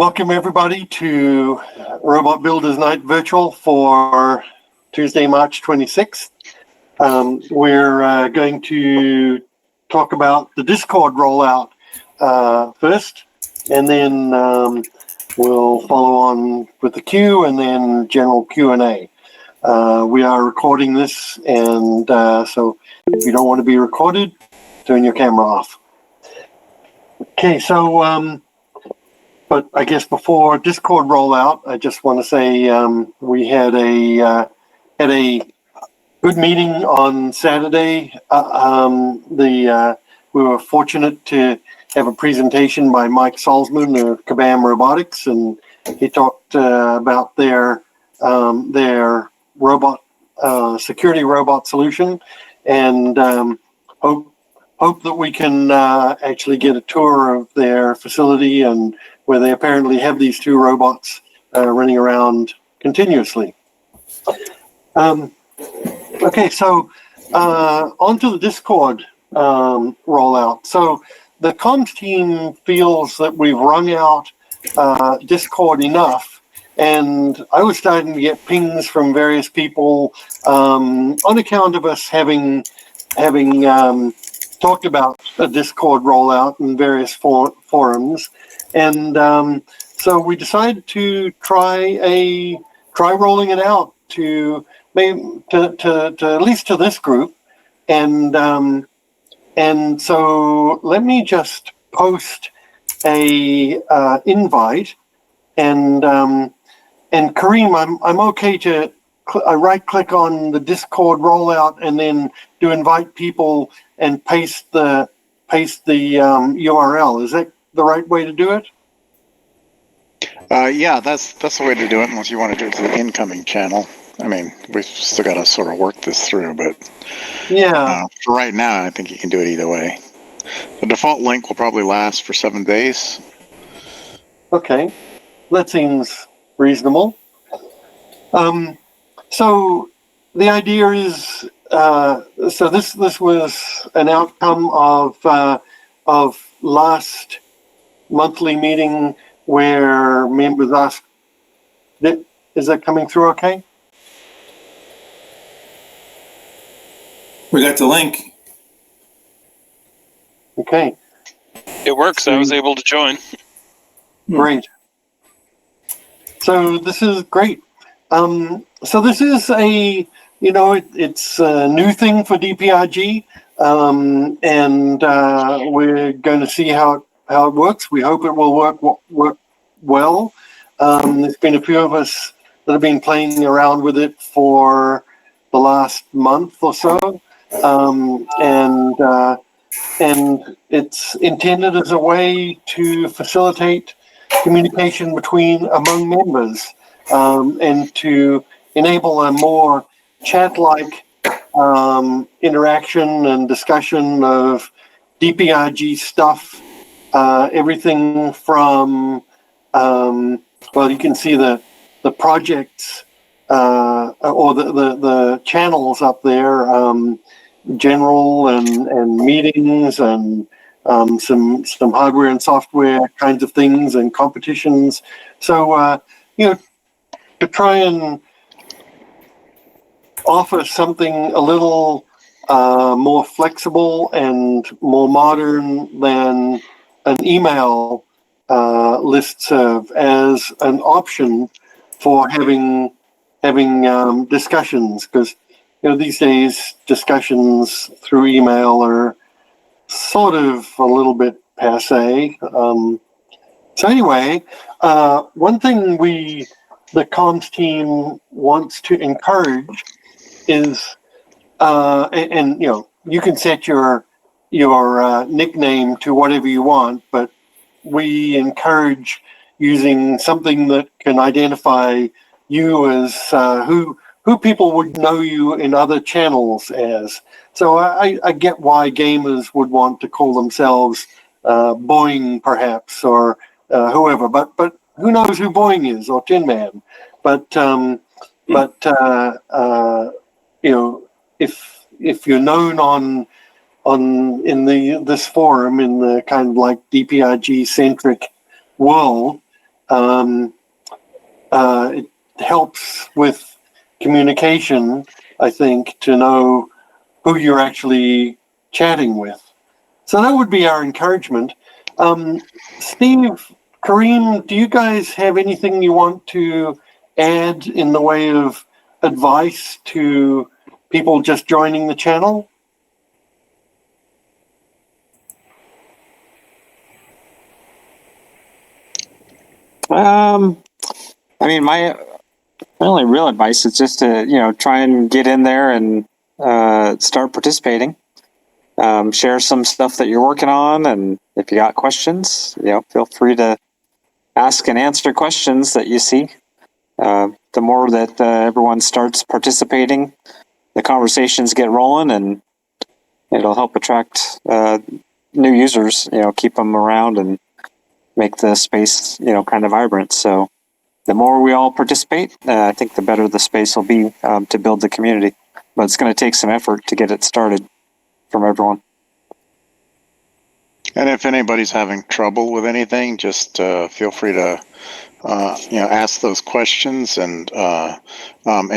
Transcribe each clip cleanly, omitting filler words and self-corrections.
Welcome everybody to Robot Builders Night Virtual for Tuesday, March 26th. We're going to talk about the Discord rollout first, and then we'll follow on with the Q and then general Q&A. We are recording this, and so if you don't want to be recorded, turn your camera off. Okay, so but I guess before Discord rollout, I just want to say we had a good meeting on Saturday. We were fortunate to have a presentation by Mike Salzman of Kabam Robotics, and he talked about their robot security robot solution, and hope that we can actually get a tour of their facility and where they apparently have these two robots running around continuously. Okay, so onto the Discord rollout. So the comms team feels that we've wrung out Discord enough, and I was starting to get pings from various people on account of us having talked about a Discord rollout in various forums. And so we decided to try rolling it out to at least to this group, and so let me just post a invite, and Kareem, I'm okay to right click on the Discord rollout and then do invite people and paste the URL. Is that the right way to do it? Yeah, that's the way to do it, unless you want to do it to the incoming channel. I mean, we've still got to sort of work this through, but yeah, for right now, I think you can do it either way. The default link will probably last for 7 days. Okay, that seems reasonable. So the idea is, so this was an outcome of last monthly meeting where members asked, is that coming through okay? We got the link. Okay. It works. I was able to join. Great. So this is great. So this is it's a new thing for DPRG, and we're going to see how it works. We hope it will work well. There's been a few of us that have been playing around with it for the last month or so, and it's intended as a way to facilitate communication among members, and to enable a more chat-like interaction and discussion of DPRG stuff. Everything from, well, you can see the projects or the channels up there, general and meetings and some hardware and software kinds of things and competitions. So, to try and offer something a little more flexible and more modern than an email listserv as an option for having discussions, because these days discussions through email are sort of a little bit passé. So anyway, one thing the comms team wants to encourage is, and you can set your nickname to whatever you want, but we encourage using something that can identify you as who people would know you in other channels as. So I get why gamers would want to call themselves Boeing, perhaps, or whoever. But who knows who Boeing is, or Tin Man? But if you're known in this forum, in the kind of like DPRG centric world, It helps with communication, I think, to know who you're actually chatting with. So that would be our encouragement. Steve, Kareem, do you guys have anything you want to add in the way of advice to people just joining the channel? I mean, my only real advice is just to, try and get in there and start participating. Share some stuff that you're working on, and if you got questions, feel free to ask and answer questions that you see. The more that everyone starts participating, the conversations get rolling, and it'll help attract new users. Keep them around and make the space, kind of vibrant. So the more we all participate, I think the better the space will be to build the community. But it's going to take some effort to get it started from everyone. And if anybody's having trouble with anything, just feel free to ask those questions and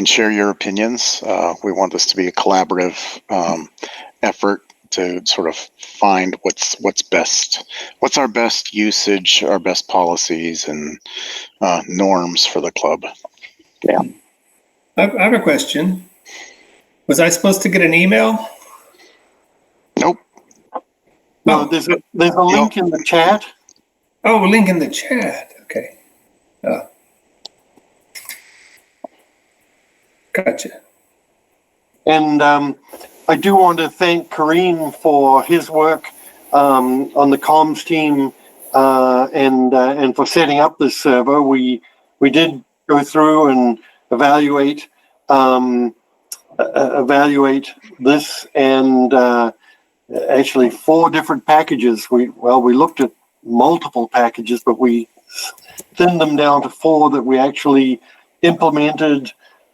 share your opinions. We want this to be a collaborative effort to sort of find what's best, what's our best usage, our best policies and norms for the club. Yeah. I have a question. Was I supposed to get an email? Nope. No, there's a link in the chat. Oh, a link in the chat. Okay. Gotcha. And I do want to thank Kareem for his work on the comms team and for setting up this server. We did go through and evaluate this, and actually 4 different packages. We looked at multiple packages, but we thinned them down to 4 that we actually implemented.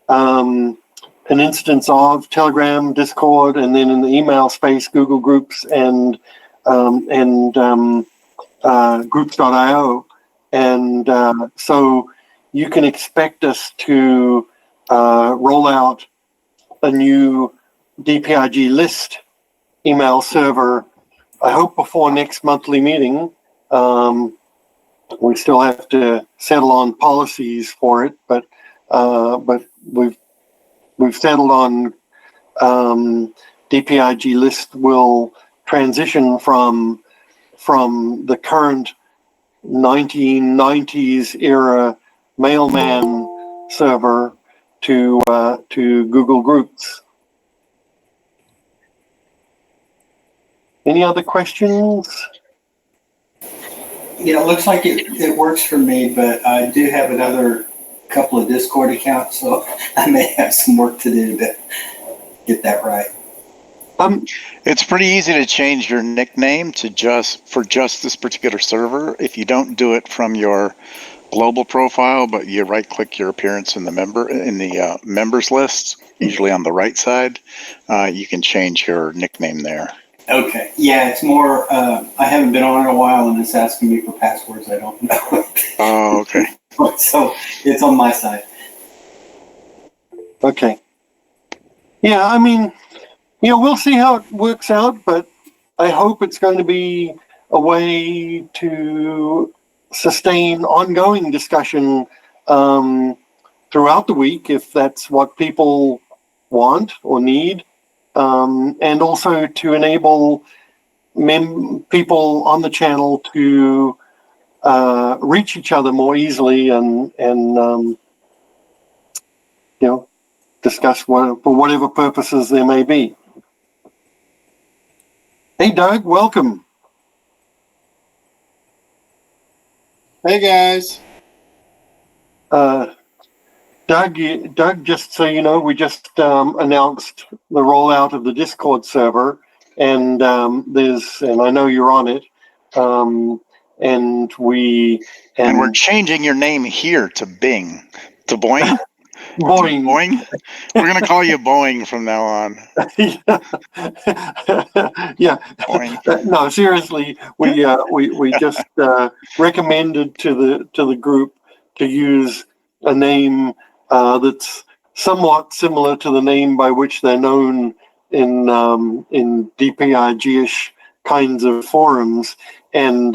An instance of Telegram, Discord, and then in the email space, Google Groups and Groups.io. And so you can expect us to roll out a new DPIG list email server, I hope before next monthly meeting. We still have to settle on policies for it, but we've settled on DPIG list will transition from the current 1990s era mailman server to Google Groups. Any other questions? It looks like it works for me, but I do have another couple of Discord accounts, so I may have some work to do to get that right. It's pretty easy to change your nickname to just this particular server. If you don't do it from your global profile, but you right-click your appearance in the members list, usually on the right side, you can change your nickname there. Okay. Yeah, it's more, I haven't been on in a while, and it's asking me for passwords I don't know. Oh, okay. So it's on my side. Okay. Yeah, I mean, we'll see how it works out, but I hope it's going to be a way to sustain ongoing discussion throughout the week, if that's what people want or need, and also to enable people on the channel to reach each other more easily and discuss for whatever purposes there may be. Hey, Doug, welcome. Hey guys. Doug, just so you know, we just announced the rollout of the Discord server, and and I know you're on it, and we're changing your name here to Bing, to Boing. Boing. Boing. We're gonna call you Boing from now on. Yeah. Boing. No, seriously, we just recommended to the group to use a name that's somewhat similar to the name by which they're known in DPIG-ish kinds of forums. And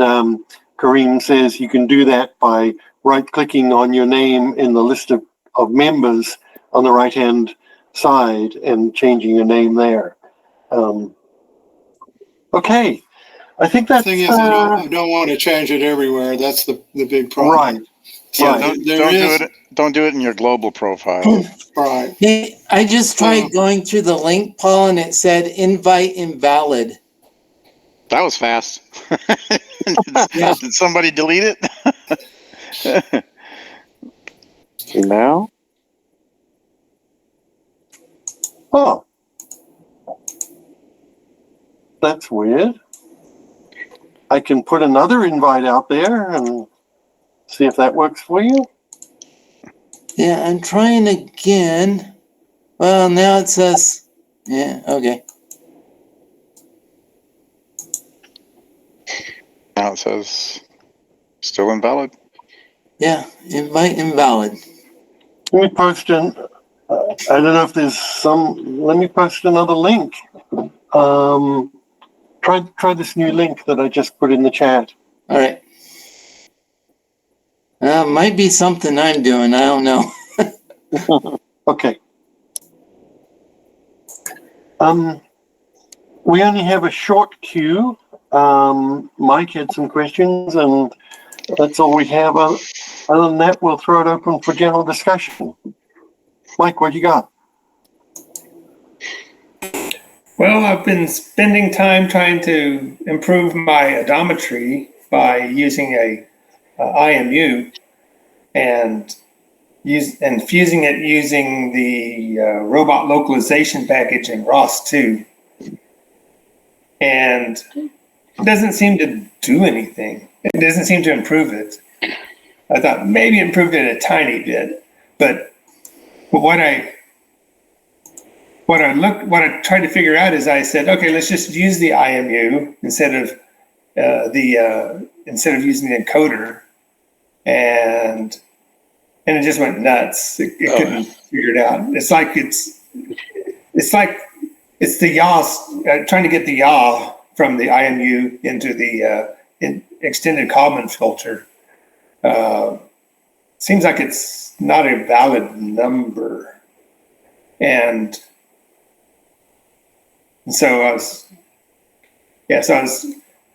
Kareem says you can do that by right-clicking on your name in the list of members on the right-hand side and changing your name there. Okay, I think that's... The thing is, I don't want to change it everywhere. That's the big problem. right. Yeah, Right. don't do it in your global profile. Right. Hey, I just tried going through the link, Paul, and it said invite invalid. That was fast. Yeah. Did somebody delete it? No? Oh. That's weird. I can put another invite out there and see if that works for you. Yeah, I'm trying again. Well, now it says, yeah, okay. Now it says still invalid. Yeah, invite invalid. Let me post I don't know if there's let me post another link. Try this new link that I just put in the chat. All right. Might be something I'm doing. I don't know. Okay. We only have a short queue. Mike had some questions, and that's all we have. Other than that, we'll throw it open for general discussion. Mike, what you got? Well, I've been spending time trying to improve my odometry by using a IMU and fusing it using the robot localization package in ROS 2. And it doesn't seem to do anything. It doesn't seem to improve it. I thought maybe improved it a tiny bit, but what I tried to figure out is I said, okay, let's just use the IMU instead of using the encoder, and it just went nuts. It couldn't figure it out. It's like it's the yaw, trying to get the yaw from the IMU into the extended Kalman filter. Seems like it's not a valid number, and so I was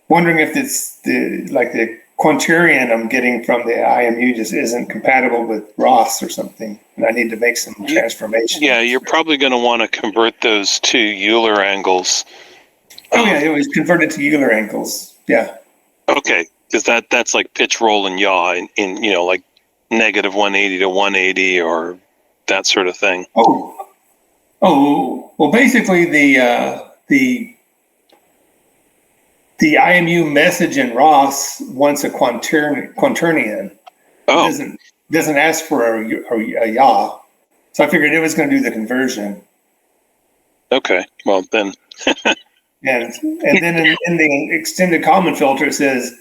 wondering if it's the quanterion I'm getting from the IMU just isn't compatible with ROS or something, and I need to make some transformation. Yeah, you're probably going to want to convert those to Euler angles. Oh yeah, it was converted to Euler angles. Yeah. Okay, because that's like pitch, roll, and yaw in like negative 180 to 180 or that sort of thing. Oh, well, basically the IMU message in ROS wants a quaternion. Oh, It doesn't ask for a yaw. So I figured it was going to do the conversion. okay. Well, then. And then in the extended Kalman filter, it says,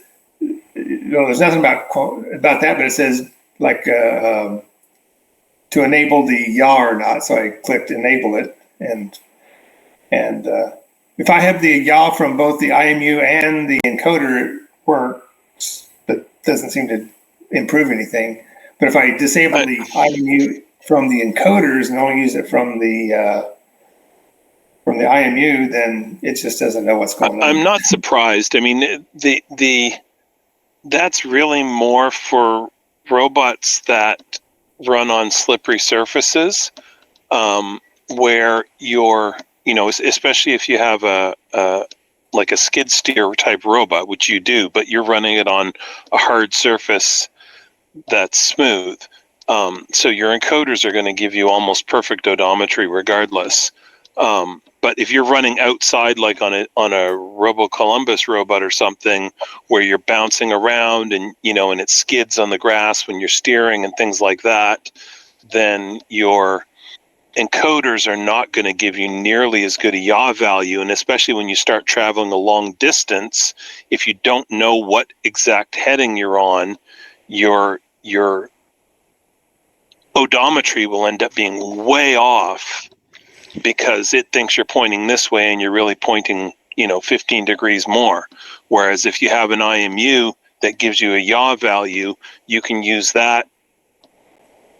there's nothing about that, but it says to enable the yaw or not. So I clicked enable it, and if I have the yaw from both the IMU and the encoder, it works, but doesn't seem to improve anything. But if I disable the IMU from the encoders and only use it from the IMU, then it just doesn't know what's going on. I'm not surprised. I mean, that's really more for robots that run on slippery surfaces, where you're, especially if you have a skid steer type robot, which you do, but you're running it on a hard surface that's smooth. So your encoders are going to give you almost perfect odometry regardless. But if you're running outside, like on a Robo Columbus robot or something, where you're bouncing around and and it skids on the grass when you're steering and things like that, then your encoders are not going to give you nearly as good a yaw value. And especially when you start traveling a long distance, if you don't know what exact heading you're on, your odometry will end up being way off because it thinks you're pointing this way and you're really pointing, 15 degrees more. Whereas if you have an IMU that gives you a yaw value, you can use that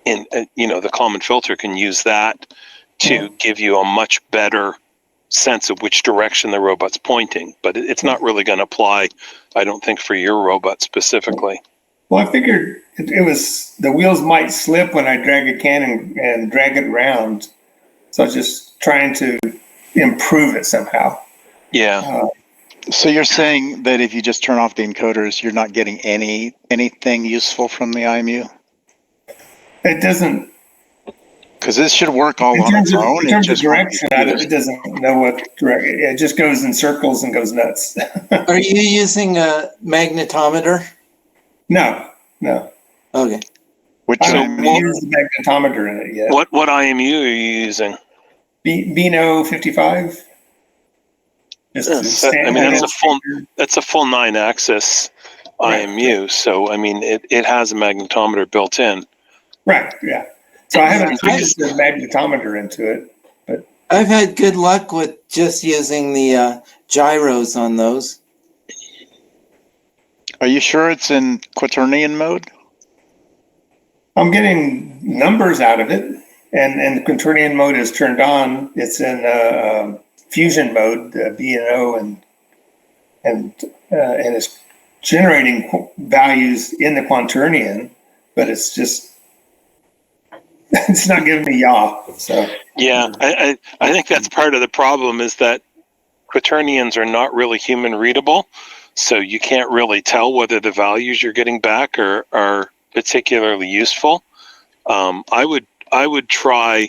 in, the common filter can use that to give you a much better sense of which direction the robot's pointing. But it's not really going to apply, I don't think, for your robot specifically. Well, I figured it was the wheels might slip when I drag a can and drag it around. So I was just trying to improve it somehow. Yeah. So you're saying that if you just turn off the encoders, you're not getting anything useful from the IMU? It doesn't. Because this should work all on its own. In terms of direction, it doesn't know what direction. It just goes in circles and goes nuts. Are you using a magnetometer? No. Okay. Which I haven't used the magnetometer in it yet. What IMU are you using? Beano 55. That's a full 9-axis IMU. Right. So I mean, it has a magnetometer built in. Right. Yeah. So I haven't used the magnetometer into it, but I've had good luck with just using the gyros on those. Are you sure it's in quaternion mode? I'm getting numbers out of it, and the quaternion mode is turned on. It's in fusion mode, B&O, and it's generating values in the quaternion, but it's just it's not giving me yaw. So yeah, I think that's part of the problem is that quaternions are not really human readable, so you can't really tell whether the values you're getting back are particularly useful. I would try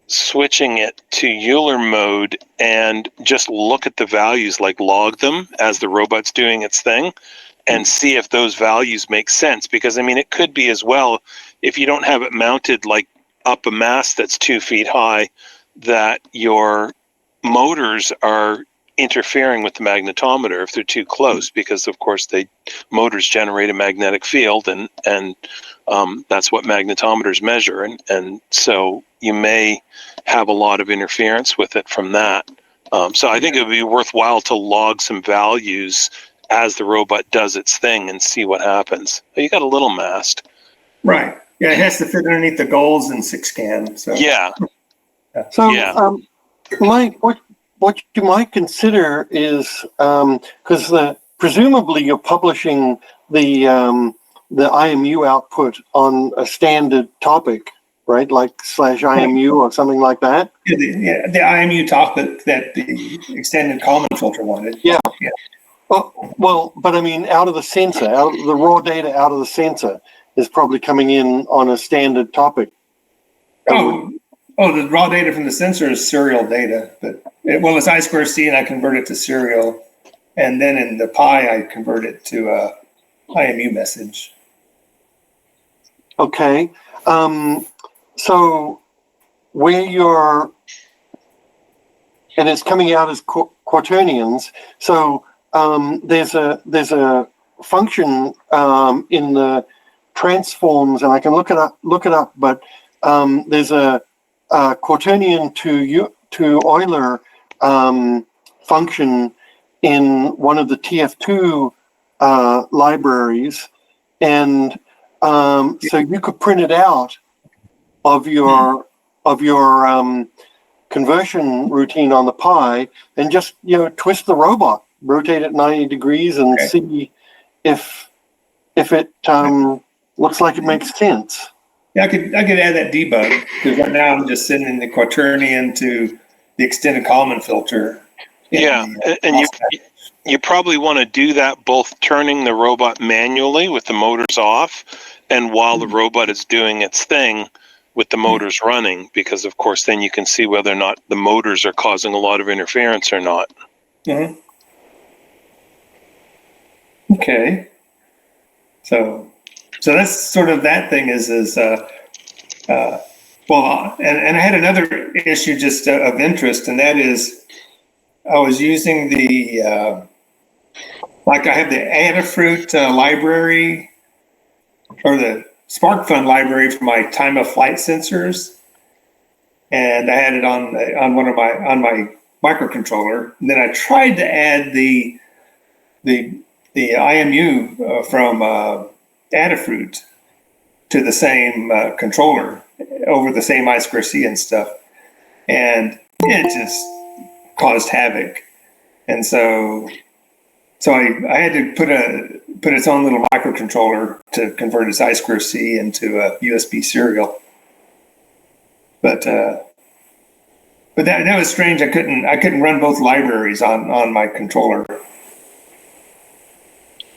switching it to Euler mode and just look at the values, like log them as the robot's doing its thing, and see if those values make sense. Because I mean, it could be as well, if you don't have it mounted like up a mast that's 2 feet high, that your motors are interfering with the magnetometer if they're too close, because of course motors generate a magnetic field, and that's what magnetometers measure, and so you may have a lot of interference with it from that. So I think it would be worthwhile to log some values as the robot does its thing and see what happens. You got a little mast. right, yeah, it has to fit underneath the goals in 6CAN. So Yeah. So, Yeah. Mike, what you might consider is, because presumably you're publishing the IMU output on a standard topic, right? Like /IMU or something like that. the IMU topic that the extended Kalman filter wanted. Yeah. Well, but I mean, out of the sensor, out of the raw data out of the sensor is probably coming in on a standard topic. Oh, the raw data from the sensor is serial data, but it's I2C and I convert it to serial, and then in the Pi I convert it to a IMU message. Okay. So where and it's coming out as quaternions. So there's a function in the transforms, and I can look it up, but there's a quaternion to Euler function in one of the TF2 libraries, and so you could print it out of your conversion routine on the Pi and just twist the robot, rotate it 90 degrees, and see if it looks like it makes sense. Yeah, I could add that debug, because right now I'm just sending the quaternion to the extended Kalman filter. Yeah, and you probably want to do that both turning the robot manually with the motors off, and while the robot is doing its thing with the motors running, because of course then you can see whether or not the motors are causing a lot of interference or not. Mm-hmm. Okay. So that's sort of that thing and I had another issue just of interest, and that is I was using the I have the Adafruit library, or the SparkFun library for my time of flight sensors, and I had it on my microcontroller. And then I tried to add the IMU from Adafruit to the same controller over the same I2C and stuff, and it just caused havoc. And so I had to put its own little microcontroller to convert its I2C into a USB serial. But that was strange. I couldn't run both libraries on my controller.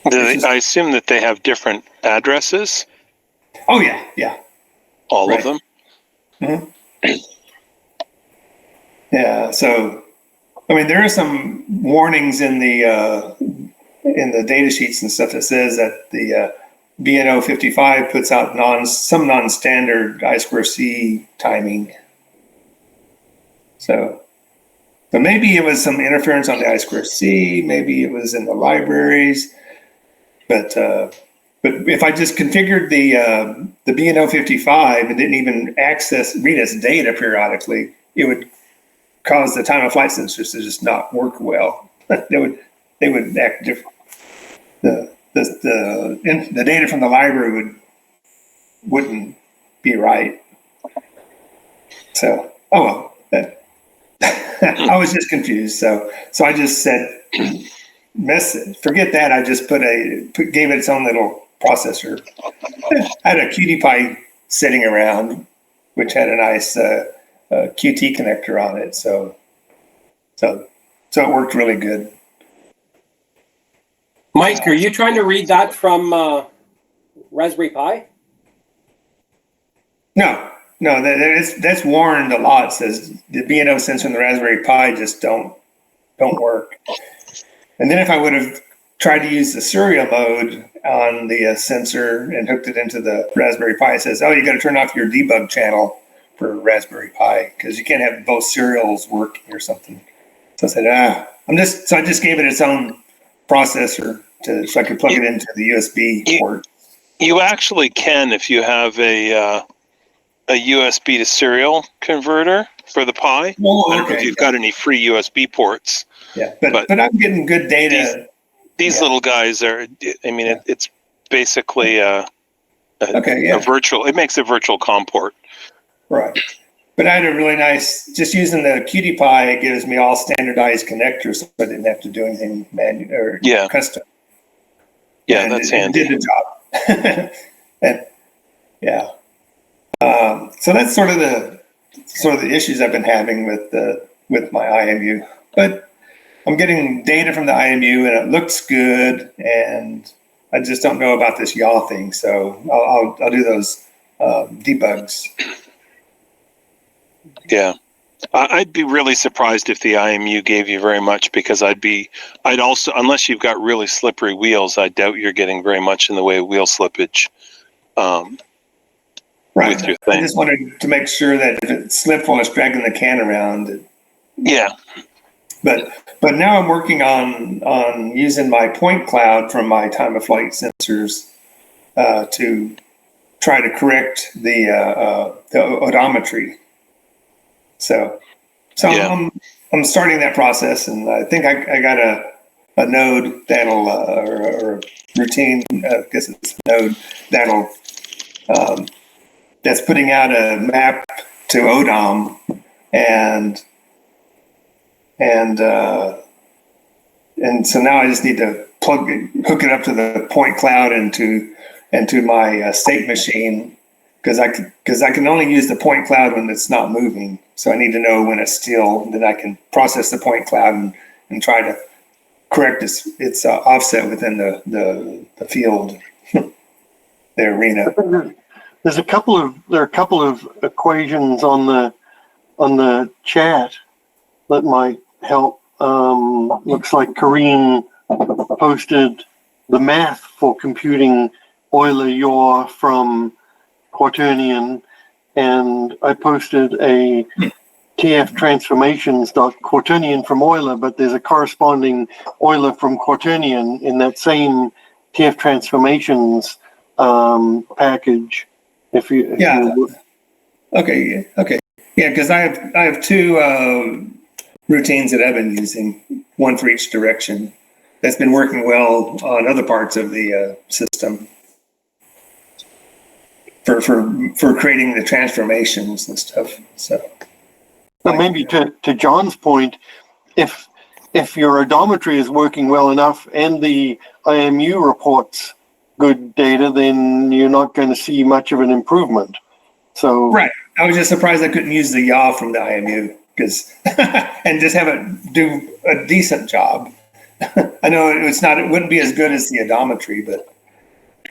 I assume that they have different addresses. Oh yeah. All Right. of them. Mm-hmm. Yeah. So, I mean, there are some warnings in the data sheets and stuff that says that the BNO 55 puts out some non-standard I2C timing. So maybe it was some interference on the I2C. Maybe it was in the libraries. But if I just configured the BNO 55 and didn't even read its data periodically, it would cause the time of flight sensors to just not work well. they would act different. The data from the library wouldn't be right. So I was just confused. So I just said, forget that. I just gave it its own little processor. I had a QT Py sitting around, which had a nice QT connector on it. So it worked really good. Mike, are you trying to read that from Raspberry Pi? No, that's warned a lot. It says the BNO sensor and the Raspberry Pi just don't work. And then if I would have tried to use the serial mode on the sensor and hooked it into the Raspberry Pi, it says, oh, you got to turn off your debug channel for Raspberry Pi because you can't have both serials working or something. So I said, I just gave it its own processor so I could plug it into the USB port. You actually can if you have a USB to serial converter for the Pi. Oh, I don't know if you've got any free USB ports. Yeah, but I'm getting good data. These little guys are. I mean, it's basically a virtual. It makes a virtual COM port. Right. But I had a really nice, just using the QT Py, it gives me all standardized connectors, so I didn't have to do anything manual or custom. Yeah, and that's handy. It did the job. And yeah. So that's sort of the issues I've been having with my IMU. But I'm getting data from the IMU and it looks good, and I just don't know about this yaw thing. So I'll do those debugs. Yeah. I'd be really surprised if the IMU gave you very much, because I'd also, unless you've got really slippery wheels, I doubt you're getting very much in the way of wheel slippage. Right. With your thing. I just wanted to make sure that if it slipped while it's dragging the can around. Yeah. But now I'm working on using my point cloud from my time of flight sensors to try to correct the odometry. So yeah. I'm starting that process, and I think I got a node that'll or a routine. I guess it's a node that'll that's putting out a map to ODOM, and so now I just need to hook it up to the point cloud and to my state machine, because I can only use the point cloud when it's not moving. So I need to know when it's still, and then I can process the point cloud and try to correct its offset within the field, the arena. There are a couple of equations on the chat that might help. Looks like Kareen posted the math for computing Euler yaw from Quaternion, and I posted a TF transformations.Quaternion from Euler, but there's a corresponding Euler from Quaternion in that same TF transformations package. If you Okay. Yeah, because I have two routines that I've been using, one for each direction. That's been working well on other parts of the system for creating the transformations and stuff. So, but maybe to John's point, if your odometry is working well enough and the IMU reports good data, then you're not going to see much of an improvement. So right. I was just surprised I couldn't use the yaw from the IMU because and just have it do a decent job. I know it wouldn't be as good as the odometry, but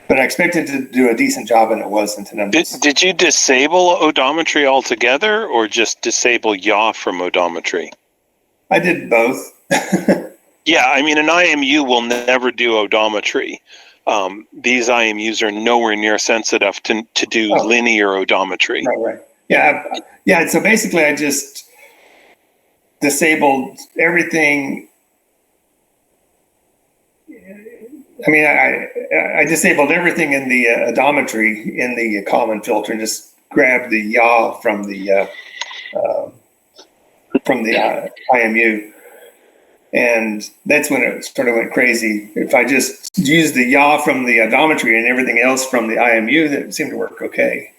I expected to do a decent job and it wasn't. And Did you disable odometry altogether or just disable yaw from odometry? I did both. Yeah, I mean, an IMU will never do odometry. These IMUs are nowhere near sensitive to do linear odometry. Right. Yeah. So basically, I just disabled everything. I mean, I disabled everything in the odometry in the common filter and just grabbed the yaw from the IMU. And that's when it sort of went crazy. If I just used the yaw from the odometry and everything else from the IMU, that seemed to work okay.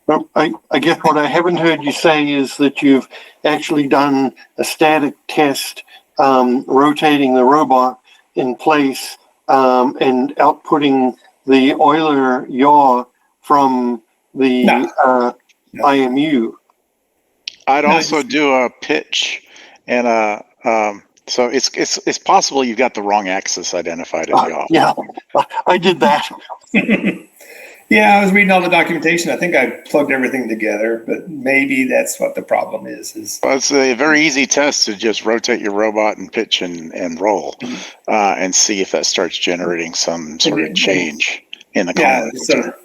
Well, I guess what I haven't heard you say is that you've actually done a static test, rotating the robot in place and outputting the Euler yaw from the No. I'd No. also do a pitch and so it's possible you've got the wrong axis identified as yaw. Yeah, I did that. Yeah, I was reading all the documentation. I think I plugged everything together, but maybe that's what the problem is. Well, it's a very easy test to just rotate your robot and pitch and roll, and see if that starts generating some sort of change in the common filter.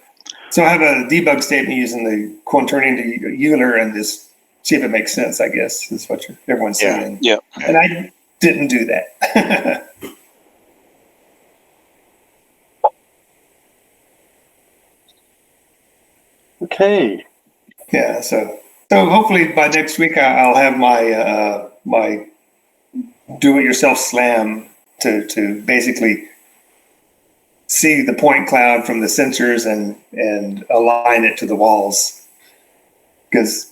So I have a debug statement using the quaternion to Euler and just see if it makes sense, I guess, is what everyone's saying. Yeah. And I didn't do that. Okay. Yeah, so hopefully by next week I'll have my my do-it-yourself SLAM to basically see the point cloud from the sensors and align it to the walls. Because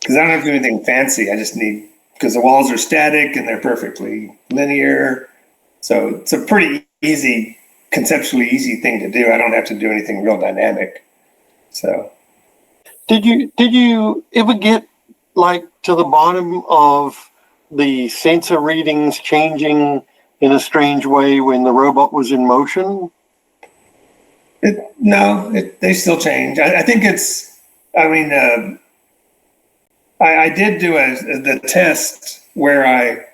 I don't have to do anything fancy. I just need, because the walls are static and they're perfectly linear. So it's a pretty easy, conceptually easy thing to do. I don't have to do anything real dynamic. So. Did you ever get like to the bottom of the sensor readings changing in a strange way when the robot was in motion? They still change. I think it's, I mean, I did do the test where I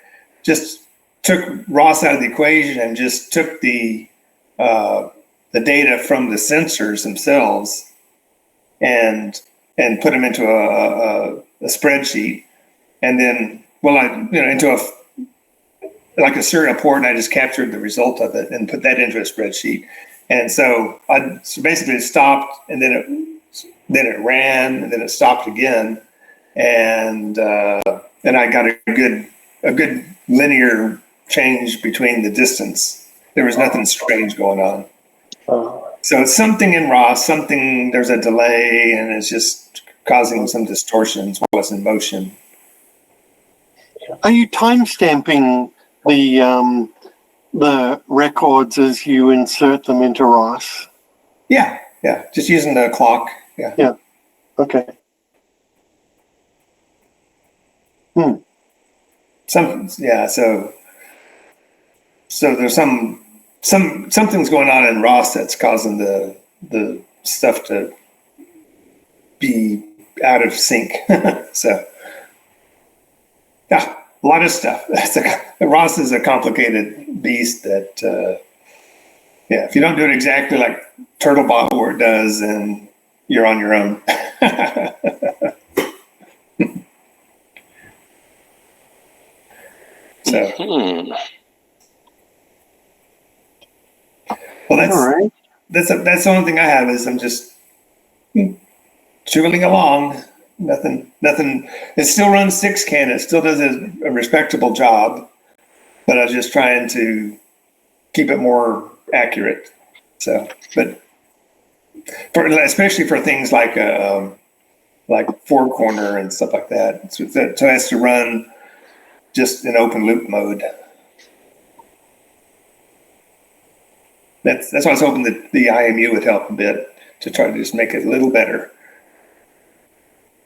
just took ROS out of the equation and just took the data from the sensors themselves and put them into a spreadsheet, and then into a serial port, and I just captured the result of it and put that into a spreadsheet. And so I basically stopped, and then it ran, and then it stopped again, and I got a good linear change between the distance. There was nothing strange going on. So it's something in ROS, there's a delay, and it's just causing some distortions while it's in motion. Are you timestamping the records as you insert them into ROS? Yeah, just using the clock. Yeah. Okay. So there's something's going on in ROS that's causing the stuff to be out of sync. So yeah, a lot of stuff. ROS is a complicated beast that if you don't do it exactly like Turtlebot where it does, then you're on your own. So well, that's all right. that's the only thing I have is I'm just twiddling along. Nothing. It still runs 6CAN. It still does a respectable job, but I was just trying to keep it more accurate. So, but especially for things like four corner and stuff like that, so it has to run just in open loop mode. That's why I was hoping that the IMU would help a bit to try to just make it a little better.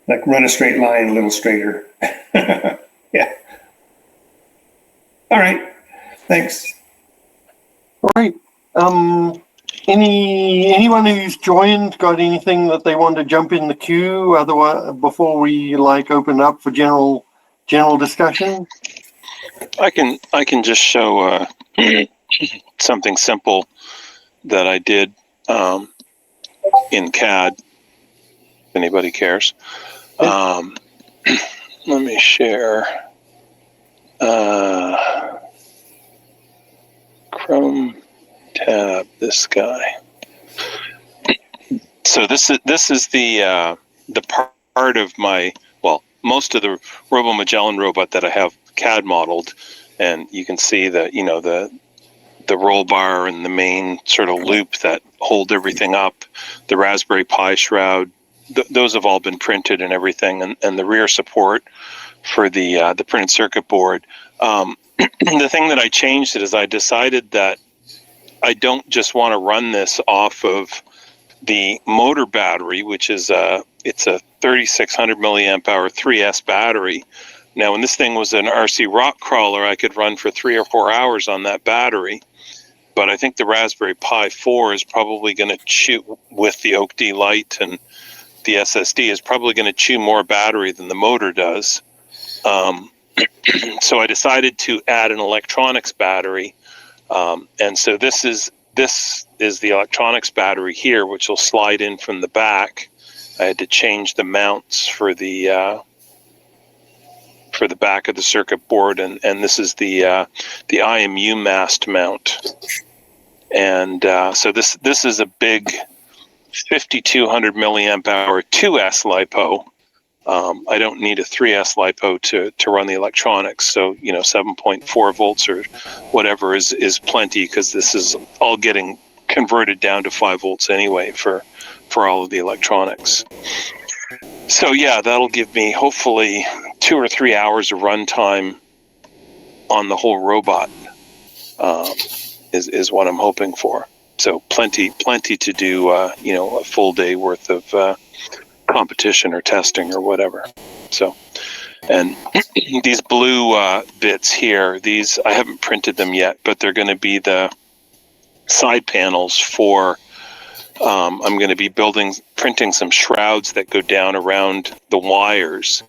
Like run a straight line a little straighter. Yeah. All right. Thanks. All right. Anyone who's joined got anything that they want to jump in the queue? Otherwise, before we open up for general discussion. I can just show something simple that I did in CAD. If anybody cares. Let me share Chrome tab, this guy. So this is the part of my, well, most of the RoboMagellan robot that I have CAD modeled, and you can see the the roll bar and the main sort of loop that hold everything up, the Raspberry Pi shroud. Those have all been printed and everything, and the rear support for the printed circuit board. The thing that I changed is I decided that I don't just want to run this off of the motor battery, which is it's a 3600 milliamp hour 3S battery. Now, when this thing was an RC rock crawler, I could run for 3 or 4 hours on that battery. But I think the Raspberry Pi 4 is probably going to chew, with the Oak D Lite and the SSD, is probably going to chew more battery than the motor does. So I decided to add an electronics battery. And so this is the electronics battery here, which will slide in from the back. I had to change the mounts for the back of the circuit board, and this is the IMU mast mount. And so this is a big 5200 milliamp hour 2S LiPo. I don't need a 3S LiPo to run the electronics. So 7.4 volts or whatever is plenty, because this is all getting converted down to 5 volts anyway for all of the electronics. So yeah, that'll give me hopefully 2 or 3 hours of runtime on the whole robot. Is what I'm hoping for. So plenty to do. A full day worth of competition or testing or whatever. So, and these blue bits here, these I haven't printed them yet, but they're going to be the side panels for. I'm going to be printing some shrouds that go down around the wires.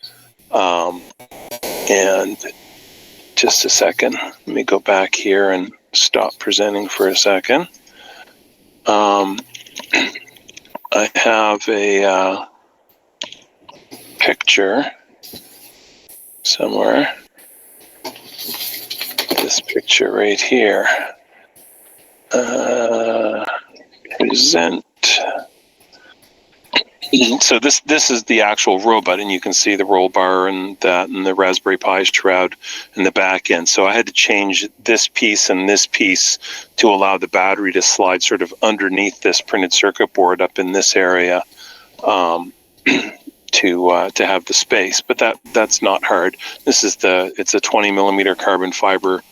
And just a second, let me go back here and stop presenting for a second. I have a picture somewhere. This picture right here. Present. So this is the actual robot, and you can see the roll bar and that, and the Raspberry Pi shroud in the back end. So I had to change this piece and this piece to allow the battery to slide sort of underneath this printed circuit board up in this area to have the space. But that's not hard. It's a 20 millimeter carbon fiber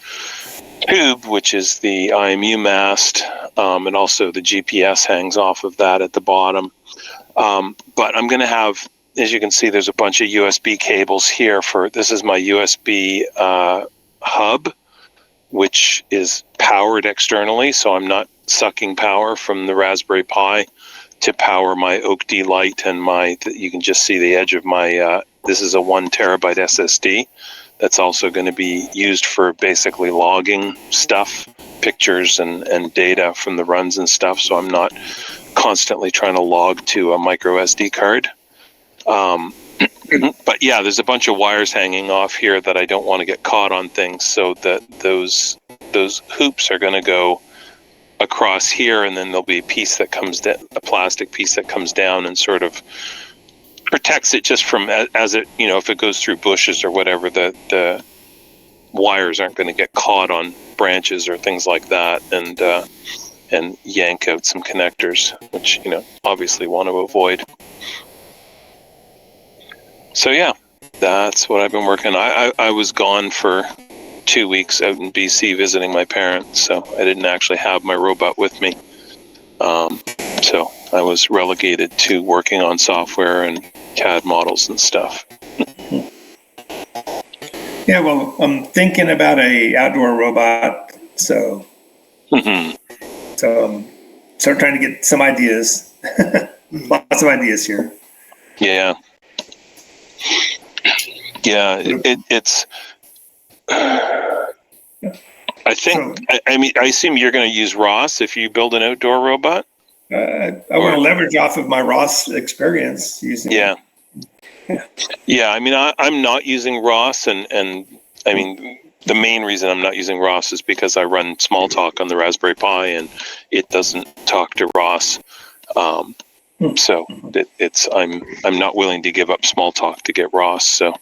tube, which is the IMU mast, and also the GPS hangs off of that at the bottom. But I'm going to have, as you can see, there's a bunch of USB cables here this is my USB hub, which is powered externally. So I'm not sucking power from the Raspberry Pi to power my Oak D Lite and you can just see the edge of my, this is a 1 terabyte SSD. That's also going to be used for basically logging stuff, pictures and data from the runs and stuff. So I'm not constantly trying to log to a micro SD card. But yeah, there's a bunch of wires hanging off here that I don't want to get caught on things. So that those hoops are going to go across here, and then there'll be a piece that comes down, a plastic piece that comes down and sort of protects it just from as it, you know, if it goes through bushes or whatever, the wires aren't going to get caught on branches or things like that, and yank out some connectors, which, you know, obviously want to avoid. So yeah, that's what I've been working on. I was gone for 2 weeks out in BC visiting my parents, so I didn't actually have my robot with me. So I was relegated to working on software and CAD models and stuff. Yeah, well, I'm thinking about a outdoor robot, so start trying to get some ideas. Lots of ideas here. Yeah. Yeah, it's. I think. I mean, I assume you're going to use ROS if you build an outdoor robot. I want to leverage off of my ROS experience using. Yeah. Yeah. I mean, I'm not using ROS, and I mean, the main reason I'm not using ROS is because I run Smalltalk on the Raspberry Pi, and it doesn't talk to ROS. So I'm not willing to give up Smalltalk to get ROS. So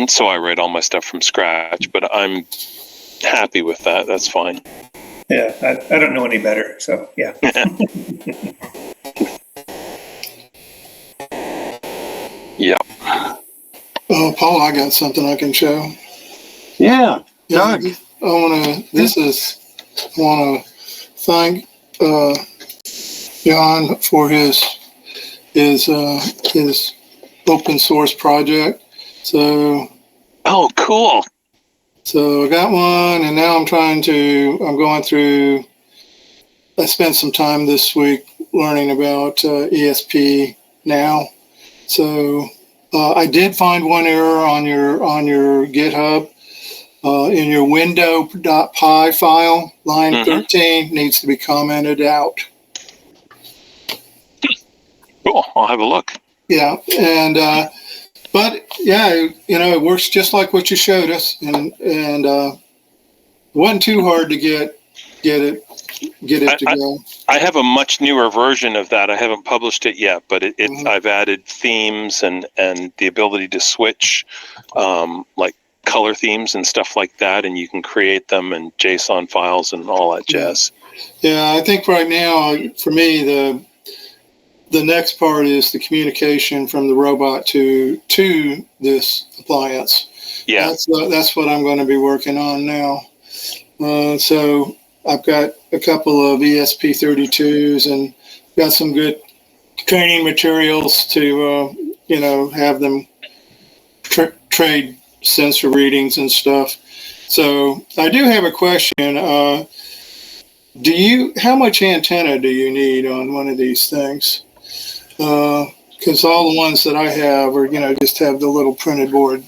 so I write all my stuff from scratch, but I'm happy with that. That's fine. Yeah, I don't know any better. So yeah. Yeah. Oh, Paul, I got something I can show. Yeah, Doug. I want to thank John for his open source project. So. Oh, cool. So I got one, and now I'm going through. I spent some time this week learning about ESP now. So I did find one error on your GitHub. In your window.py file, line 13 needs to be commented out. Cool. I'll have a look. Yeah, and but yeah, you know, it works just like what you showed us, and it wasn't too hard to get it to go. I have a much newer version of that. I haven't published it yet, but I've added themes and the ability to switch, like color themes and stuff like that, and you can create them in JSON files and all that jazz. Yeah, I think right now, for me, the next part is the communication from the robot to this appliance. Yeah, that's what I'm going to be working on now. So I've got a couple of ESP32s and got some good training materials to have them trade sensor readings and stuff. So I do have a question. How much antenna do you need on one of these things? Because all the ones that I have are, just have the little printed board.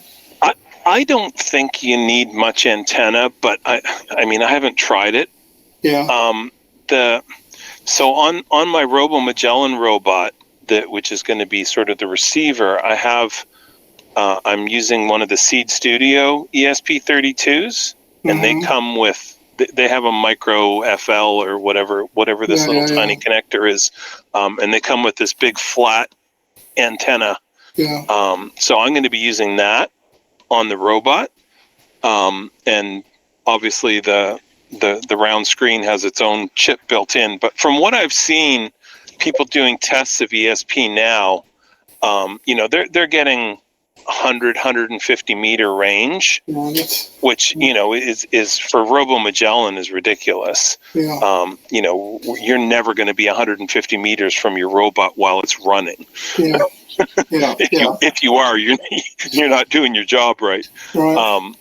I don't think you need much antenna, but I mean, I haven't tried it. Yeah. So on my RoboMagellan robot, which is going to be sort of the receiver, I have. I'm using one of the Seed Studio ESP32s, and they come with. They have a micro FL or whatever this little tiny connector is, and they come with this big flat antenna. Yeah. So I'm going to be using that on the robot, and obviously the round screen has its own chip built in. But from what I've seen, people doing tests of ESP now, they're getting 150 meter range, which is for RoboMagellan is ridiculous. Yeah. You're never going to be 150 meters from your robot while it's running. Yeah. Yeah. If you are, you're not doing your job right. Right.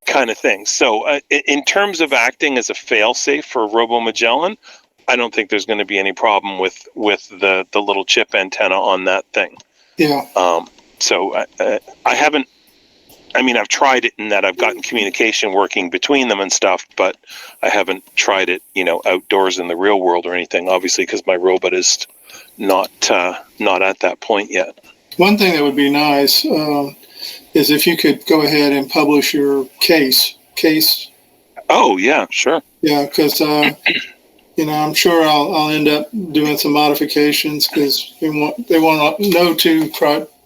Kind of thing. So in terms of acting as a fail-safe for RoboMagellan, I don't think there's going to be any problem with the little chip antenna on that thing. Yeah. So I haven't. I mean, I've tried it in that I've gotten communication working between them and stuff, but I haven't tried it, outdoors in the real world or anything. Obviously, because my robot is not at that point yet. One thing that would be nice is if you could go ahead and publish your case Oh yeah, sure. Yeah, because I'm sure I'll end up doing some modifications because they want no two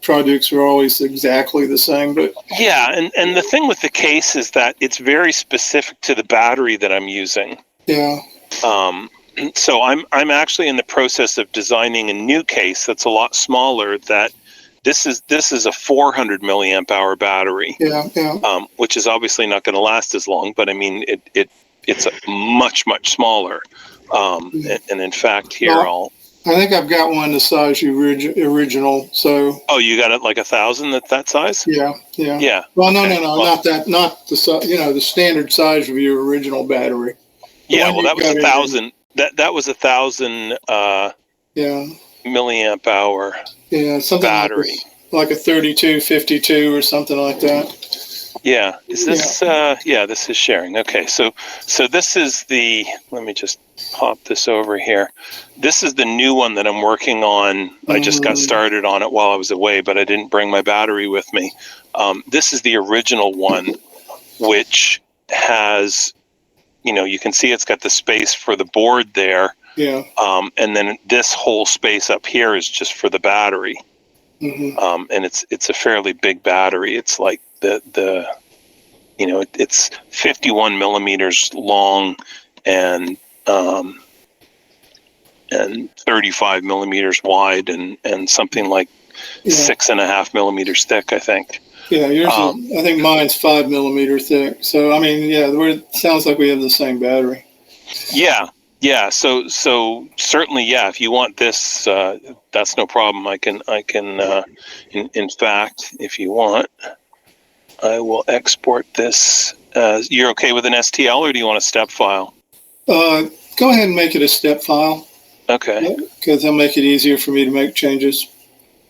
projects are always exactly the same. But Yeah, and the thing with the case is that it's very specific to the battery that I'm using. yeah, So I'm actually in the process of designing a new case that's a lot smaller. That this is a 400 milliamp hour battery, yeah. which is obviously not going to last as long. But I mean, it's a much smaller. And in fact, here Well, I think I've got one the size original. So oh, you got it like 1,000 that size? yeah. Yeah. Well, okay. no, not that, not the the standard size of your original battery. Yeah, well, that was 1,000. That was 1,000 Yeah. milliamp hour Something battery. like a 3252 or something like that. Yeah. Is this? Yeah, this is sharing. Okay, so this is the. Let me just pop this over here. This is the new one that I'm working on. I just got started on it while I was away, but I didn't bring my battery with me. This is the original one, which has. You can see it's got the space for the board there. Yeah. And then this whole space up here is just for the battery. Mm-hmm. And it's a fairly big battery. It's like it's 51 millimeters long and 35 millimeters wide and something like 6.5 millimeters thick, I think. Yeah, yours I think mine's 5 millimeter thick. So I mean, it sounds like we have the same battery. Yeah. So certainly, yeah. If you want this, that's no problem. I can. In fact, if you want, I will export this. You're okay with an STL, or do you want a step file? Go ahead and make it a step file. Okay. Because that'll make it easier for me to make changes.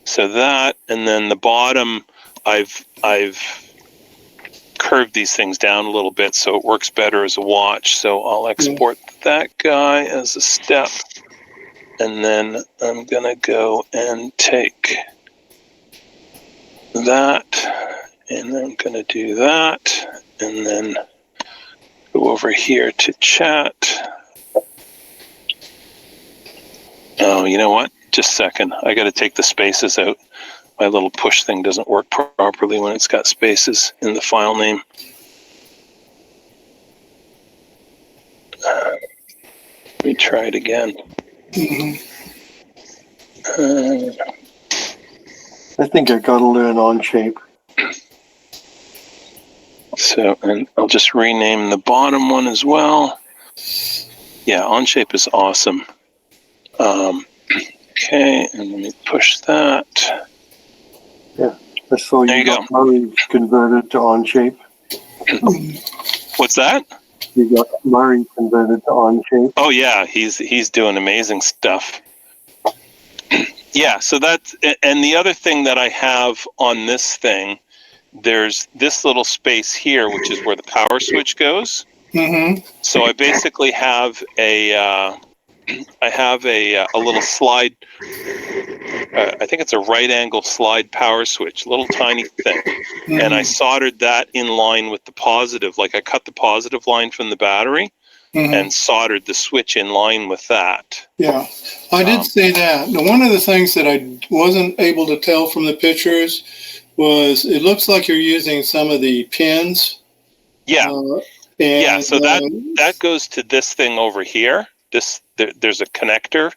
So that, and then the bottom, I've curved these things down a little bit so it works better as a watch. So I'll export that guy as a step, and then I'm gonna go and take that, and I'm gonna do that, and then go over here to chat. Oh, you know what? Just a second. I got to take the spaces out. My little push thing doesn't work properly when it's got spaces in the file name. Let me try it again. I think I got to learn Onshape. So, and I'll just rename the bottom one as well. Yeah, Onshape is awesome. Okay, and let me push that. Yeah, I saw There you got Murray converted to Onshape. What's that? You got Murray converted to Onshape. Oh yeah, he's doing amazing stuff. Yeah, so that's, and the other thing that I have on this thing, there's this little space here, which is where the power switch goes. Mm-hmm. So I basically have a little slide. I think it's a right angle slide power switch, little tiny thing. Mm-hmm. And I soldered that in line with the positive. Like I cut the positive line from the battery and soldered the switch in line with that. Yeah, I did see that. Now, one of the things that I wasn't able to tell from the pictures was it looks like you're using some of the pins. Yeah. So that goes to this thing over here. There's a connector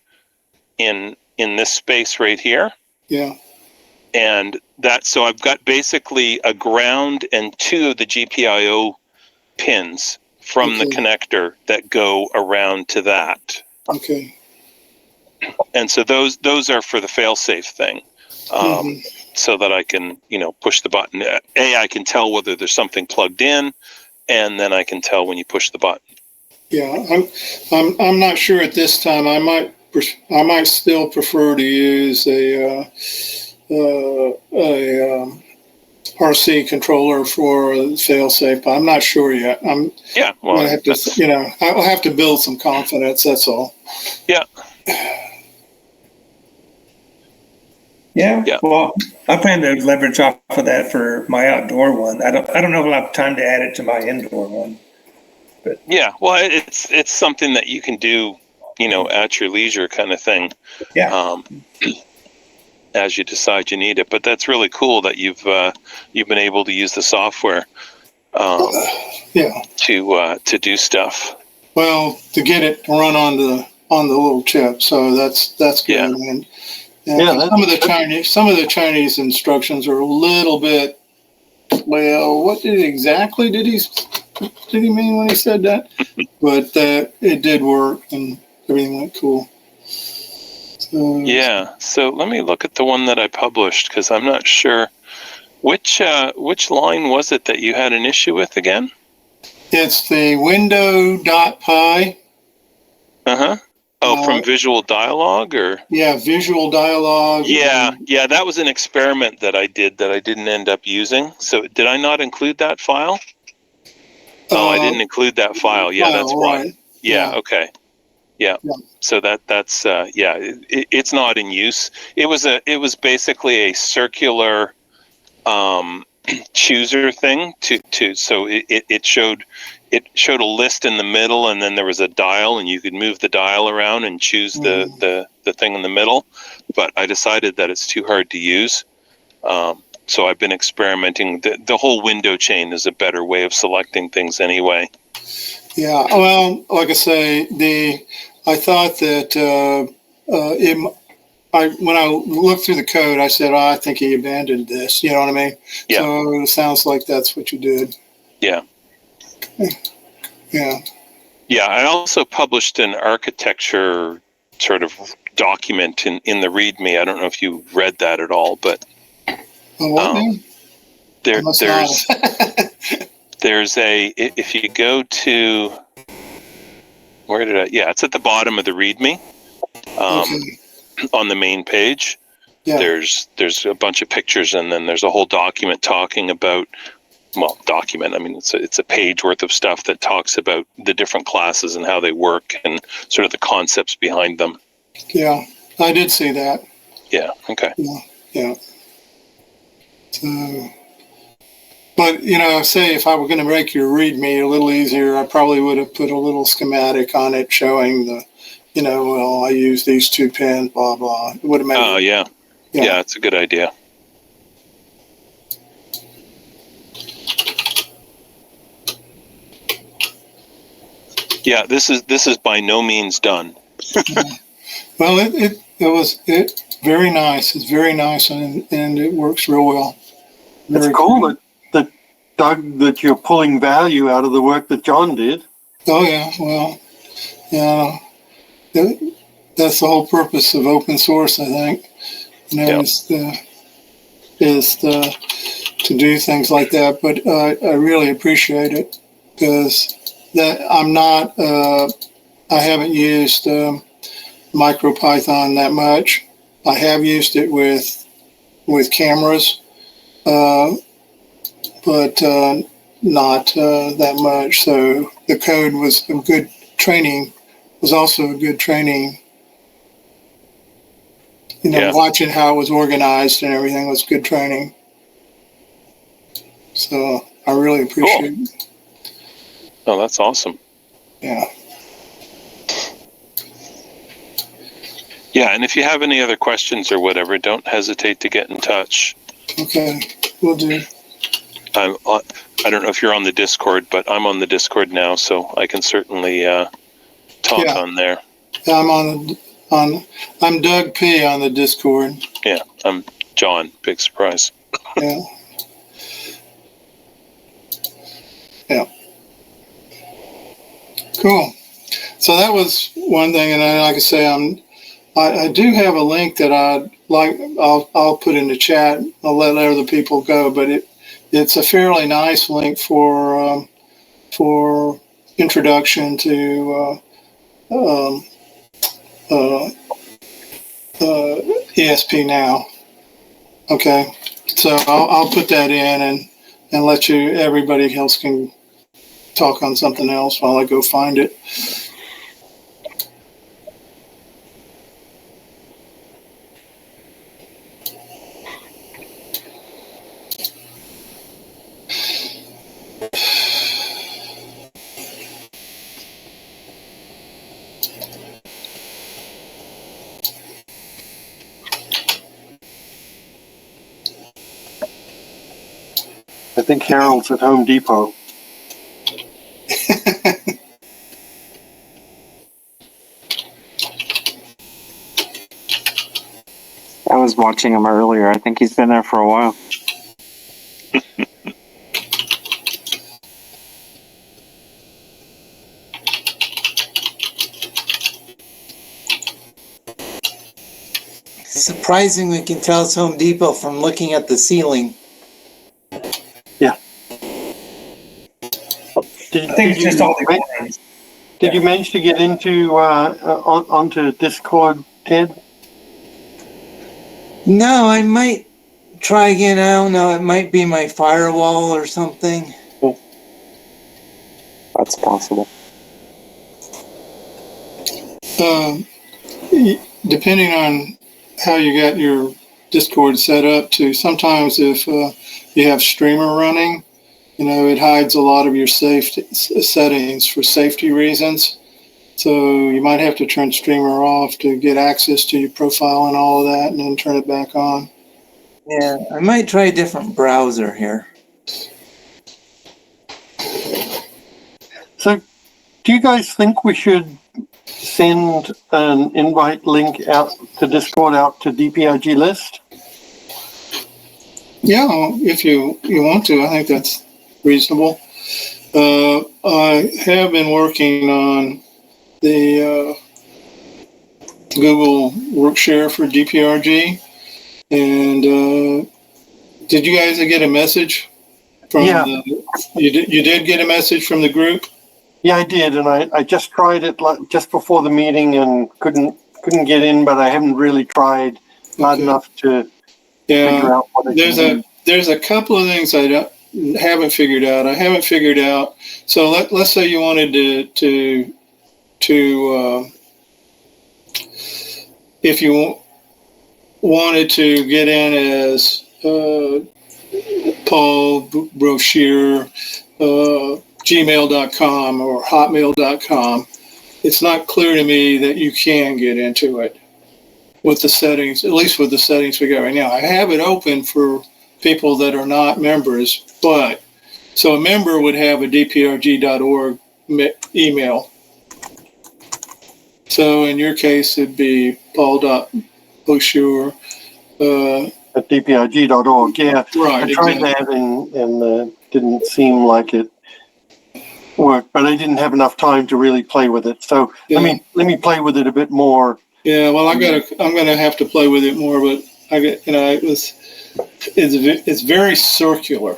in this space right here. Yeah. And so I've got basically a ground and two of the GPIO pins from the connector that go around to that. Okay. And so those are for the fail-safe thing. So that I can, push the button. I can tell whether there's something plugged in, and then I can tell when you push the button. Yeah, I'm not sure at this time. I might still prefer to use a RC controller for failsafe, but I'm not sure yet. I'll have to build some confidence. That's all. Yeah. Yeah. Well, I plan to leverage off of that for my outdoor one. I don't know if I'll have time to add it to my indoor one. But Yeah, well, it's something that you can do, at your leisure, kind of thing. yeah, As you decide you need it. But that's really cool that you've been able to use the software Yeah. to do stuff. Well, to get it to run on the little chip, so that's good. Yeah. And Yeah, some of the Chinese instructions are a little bit. Well, what exactly did he mean when he said that? But it did work, and everything went cool. So, Yeah. So let me look at the one that I published, because I'm not sure which line was it that you had an issue with again. it's the window.py. Uh-huh. Oh, from Visual Dialogue, or? Yeah, Visual Dialogue. Yeah, that was an experiment that I did that I didn't end up using. So did I not include that file? Oh, I didn't include that file. Yeah, that's why. Right. Yeah, Yeah. okay. Yeah. Yeah. So that's it's not in use. It was basically a circular chooser thing so it showed a list in the middle, and then there was a dial, and you could move the dial around and choose the thing in the middle. But I decided that it's too hard to use. So I've been experimenting. The whole window chain is a better way of selecting things anyway. Yeah, well, like I say, I thought that when I looked through the code, I said, I think he abandoned this. You know what I mean? Yeah. So it sounds like that's what you did. Yeah. Yeah. Yeah, I also published an architecture sort of document in the README. I don't know if you read that at all, but What name? There's if you go to, it's at the bottom of the README, Okay. on the main page. Yeah. There's a bunch of pictures, and then there's a whole document talking about, I mean, it's a page worth of stuff that talks about the different classes and how they work and sort of the concepts behind them. Yeah, I did see that. Yeah. Okay. Yeah. So, but say if I were going to make your README a little easier, I probably would have put a little schematic on it showing I use these 2 pins, blah blah. It would have made. Oh yeah. Yeah, it's a good idea. Yeah, this is by no means done. Well, it was very nice. It's very nice, and it works real well. It's cool that Doug, that you're pulling value out of the work that John did. Oh yeah, well, yeah, that's the whole purpose of open source, I think. Is to do things like that. But I really appreciate it, because I haven't used MicroPython that much. I have used it with cameras, but not that much. So the code was a good training. Was also a good training. Watching how it was organized and everything was good training. So I really appreciate it. Oh, that's awesome. Yeah. Yeah, and if you have any other questions or whatever, don't hesitate to get in touch. Okay, will do. I don't know if you're on the Discord, but I'm on the Discord now, so I can certainly talk on there. I'm Doug P on the Discord. Yeah, I'm John. Big surprise. Yeah. Yeah. Cool. So that was one thing, and like I say, I do have a link that I'll put in the chat. I'll let other people go, but it's a fairly nice link for introduction to ESP Now. Okay, so I'll put that in and let everybody else can talk on something else while I go find it. I think Harold's at Home Depot. I was watching him earlier. I think he's been there for a while. Surprising we can tell it's Home Depot from looking at the ceiling. Did, I think it's just all the did ones. you manage to get into onto Discord, Ted? No, I might try again. I don't know. It might be my firewall or something. That's possible. Depending on how you got your Discord set up to, sometimes if you have Streamer running, it hides a lot of your safety settings for safety reasons. So you might have to turn Streamer off to get access to your profile and all of that, and then turn it back on. Yeah, I might try a different browser here. So, do you guys think we should send an invite link out to Discord out to DPRG list? Yeah, if you want to, I think that's reasonable. I have been working on the Google Workshare for DPRG, and did you guys get a message from? Yeah. You did get a message from the group? Yeah, I did, and I just tried it just before the meeting and couldn't get in, but I haven't really tried hard enough to figure out what it is. There's a couple of things I haven't figured out. I haven't figured out. So let's say you wanted to if you wanted to get in as Paul Brochure, gmail.com or hotmail.com, it's not clear to me that you can get into it with the settings, at least with the settings we got right now. I have it open for people that are not members, but so a member would have a dprg.org email. So in your case, it'd be paul.brochure at dprg.org. Yeah, right. I tried that and didn't seem like it worked, but I didn't have enough time to really play with it. So Yeah. let me play with it a bit more. Yeah, well, I'm gonna have to play with it more, but it's very circular.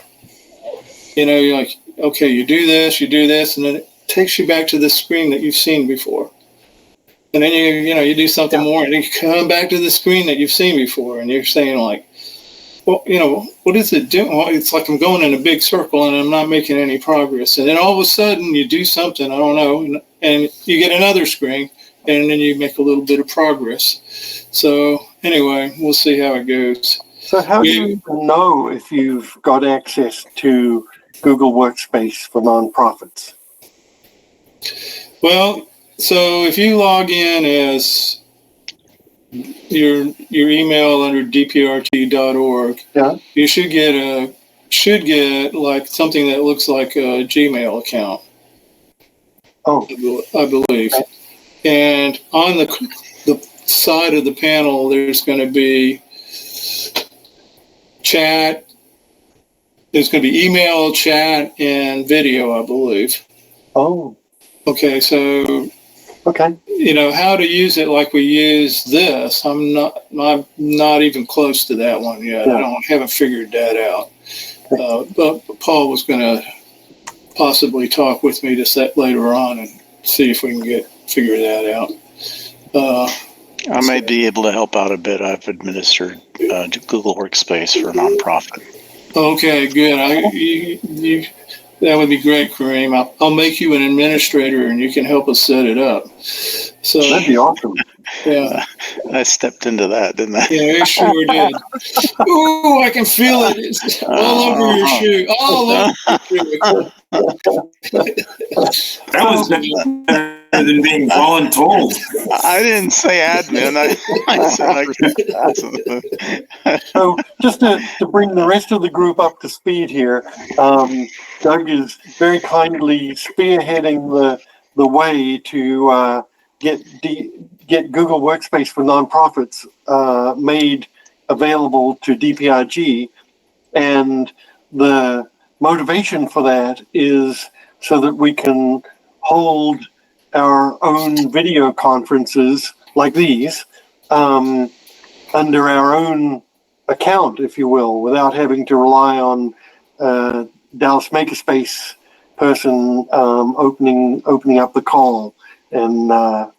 You're like, okay, you do this, and then it takes you back to the screen that you've seen before. And then you do something more, and you come back to the screen that you've seen before, and you're saying like, well, what is it doing? Well, it's like I'm going in a big circle and I'm not making any progress. And then all of a sudden you do something, I don't know, and you get another screen, and then you make a little bit of progress. So anyway, we'll see how it goes. So how do you know if you've got access to Google Workspace for nonprofits? Well, so if you log in as your email under dprg.org, you should get like something that looks like a Gmail account. Oh, I believe. Okay. And on the side of the panel, there's going to be chat. There's going to be email, chat, and video, I believe. Oh. Okay, so okay. How to use it like we use this. I'm not even close to that one yet. Yeah. I haven't figured that out. But Paul was going to possibly talk with me later on and see if we can figure that out. I may be able to help out a bit. I've administered Google Workspace for a nonprofit. Okay, good. That would be great, Kareem. I'll make you an administrator, and you can help us set it up. So that'd be awesome. Yeah, I stepped into that, didn't I? Yeah, you sure did. Ooh, I can feel it. It's all over your shoe. All over your shoe. That was Rather than being voluntold. I didn't say admin. I said So just to bring the rest of the group up to speed here, Doug is very kindly spearheading the way to get Google Workspace for nonprofits made available to DPRG, and the motivation for that is so that we can hold our own video conferences like these under our own account, if you will, without having to rely on Dallas Makerspace person opening up the call and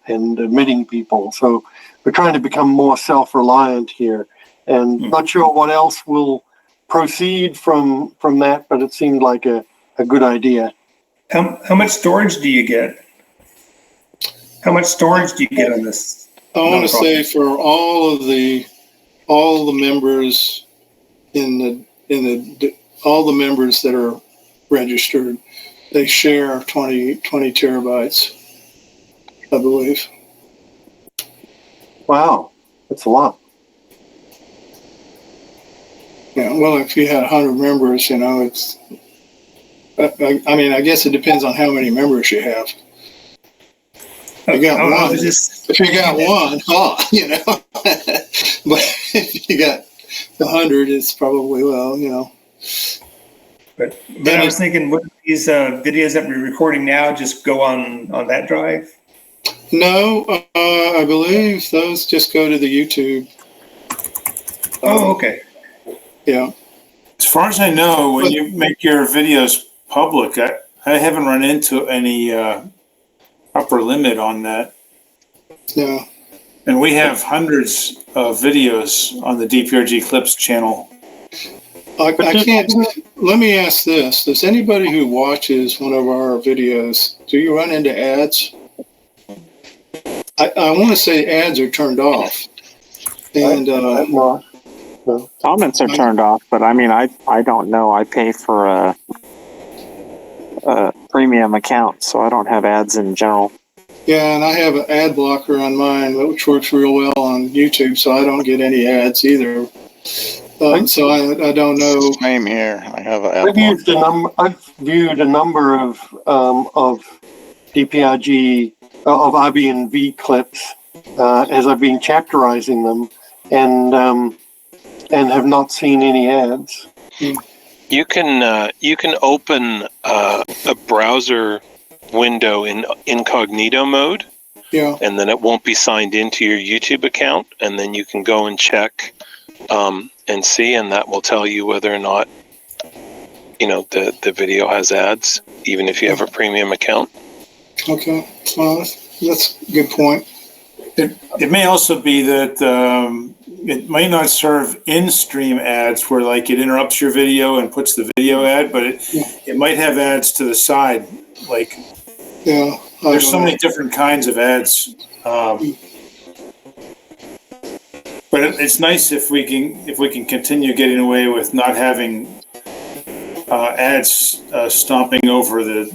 admitting people. So we're trying to become more self-reliant here, and not sure what else will proceed from that, but it seemed like a good idea. How much storage do you get? How much storage do you get on this? I want to say for all the members all the members that are registered, they share 20 terabytes, I believe. Wow, that's a lot. Yeah, well, if you had 100 members, it's. I mean, I guess it depends on how many members you have. You got one. If you got one, but if you got 100, it's probably But I was thinking, would these videos that we're recording now just go on that drive? No, I believe those just go to the YouTube. Oh, okay. Yeah. As far as I know, when you make your videos public, I haven't run into any upper limit on that. Yeah. And we have hundreds of videos on the DPRG Clips channel. I can't. Let me ask this: does anybody who watches one of our videos, do you run into ads? I want to say ads are turned off, and I'm not. No. Comments are turned off, but I mean, I don't know. I pay for a premium account, so I don't have ads in general. Yeah, and I have an ad blocker on mine, which works real well on YouTube, so I don't get any ads either. So I don't know. Same here. I have an I've viewed a number of DPRG of IBNV clips as I've been chapterizing them, and have not seen any ads. You can open a browser window in incognito mode, and then it won't be signed into your YouTube account, and then you can go and check and see, and that will tell you whether or not the video has ads, even if you have a premium account. Okay, well, that's a good point. It may also be that it might not serve in-stream ads where like it interrupts your video and puts the video ad, but it might have ads to the side. Like there's so many different kinds of ads. But it's nice if we can continue getting away with not having ads stomping over the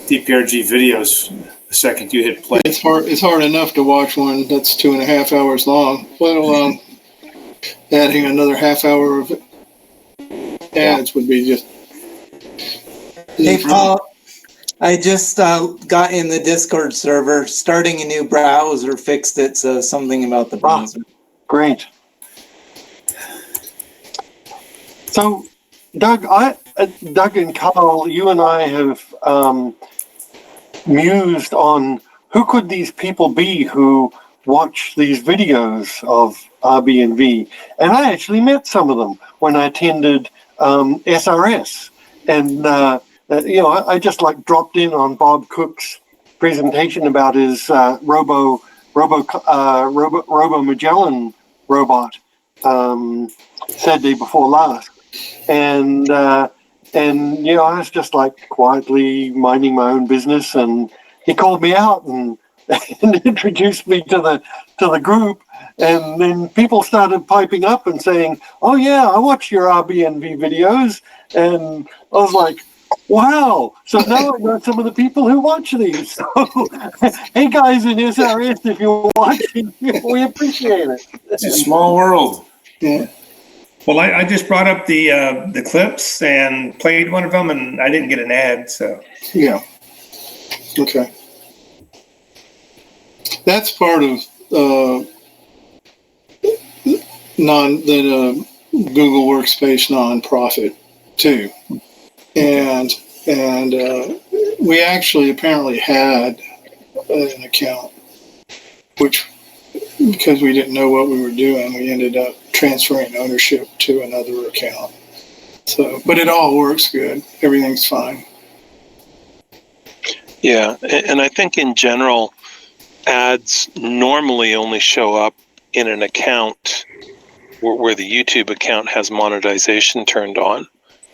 DPRG videos the second you hit play. It's hard enough to watch one that's 2.5 hours long, let alone adding another half hour of ads would be just. Hey, Paul, I just got in the Discord server. Starting a new browser fixed it, so something about the browser. Great. So, Doug and Carl, you and I have mused on who could these people be who watch these videos of Airbnb, and I actually met some of them when I attended SRS, and I just dropped in on Bob Cook's presentation about his Robo Magellan robot Saturday before last, and I was just quietly minding my own business, and he called me out and introduced me to the group, and then people started piping up and saying, "Oh yeah, I watch your Airbnb videos," and I was like, Wow. So now I know some of the people who watch these. So, hey guys in SRS, if you're watching, we appreciate it. It's a small world. Yeah. Well, I just brought up the clips and played one of them, and I didn't get an ad. So Yeah. Okay. That's part of Google Workspace nonprofit too, and we actually apparently had an account, which because we didn't know what we were doing, we ended up transferring ownership to another account. So, but it all works good. Everything's fine. Yeah, and I think in general, ads normally only show up in an account where the YouTube account has monetization turned on.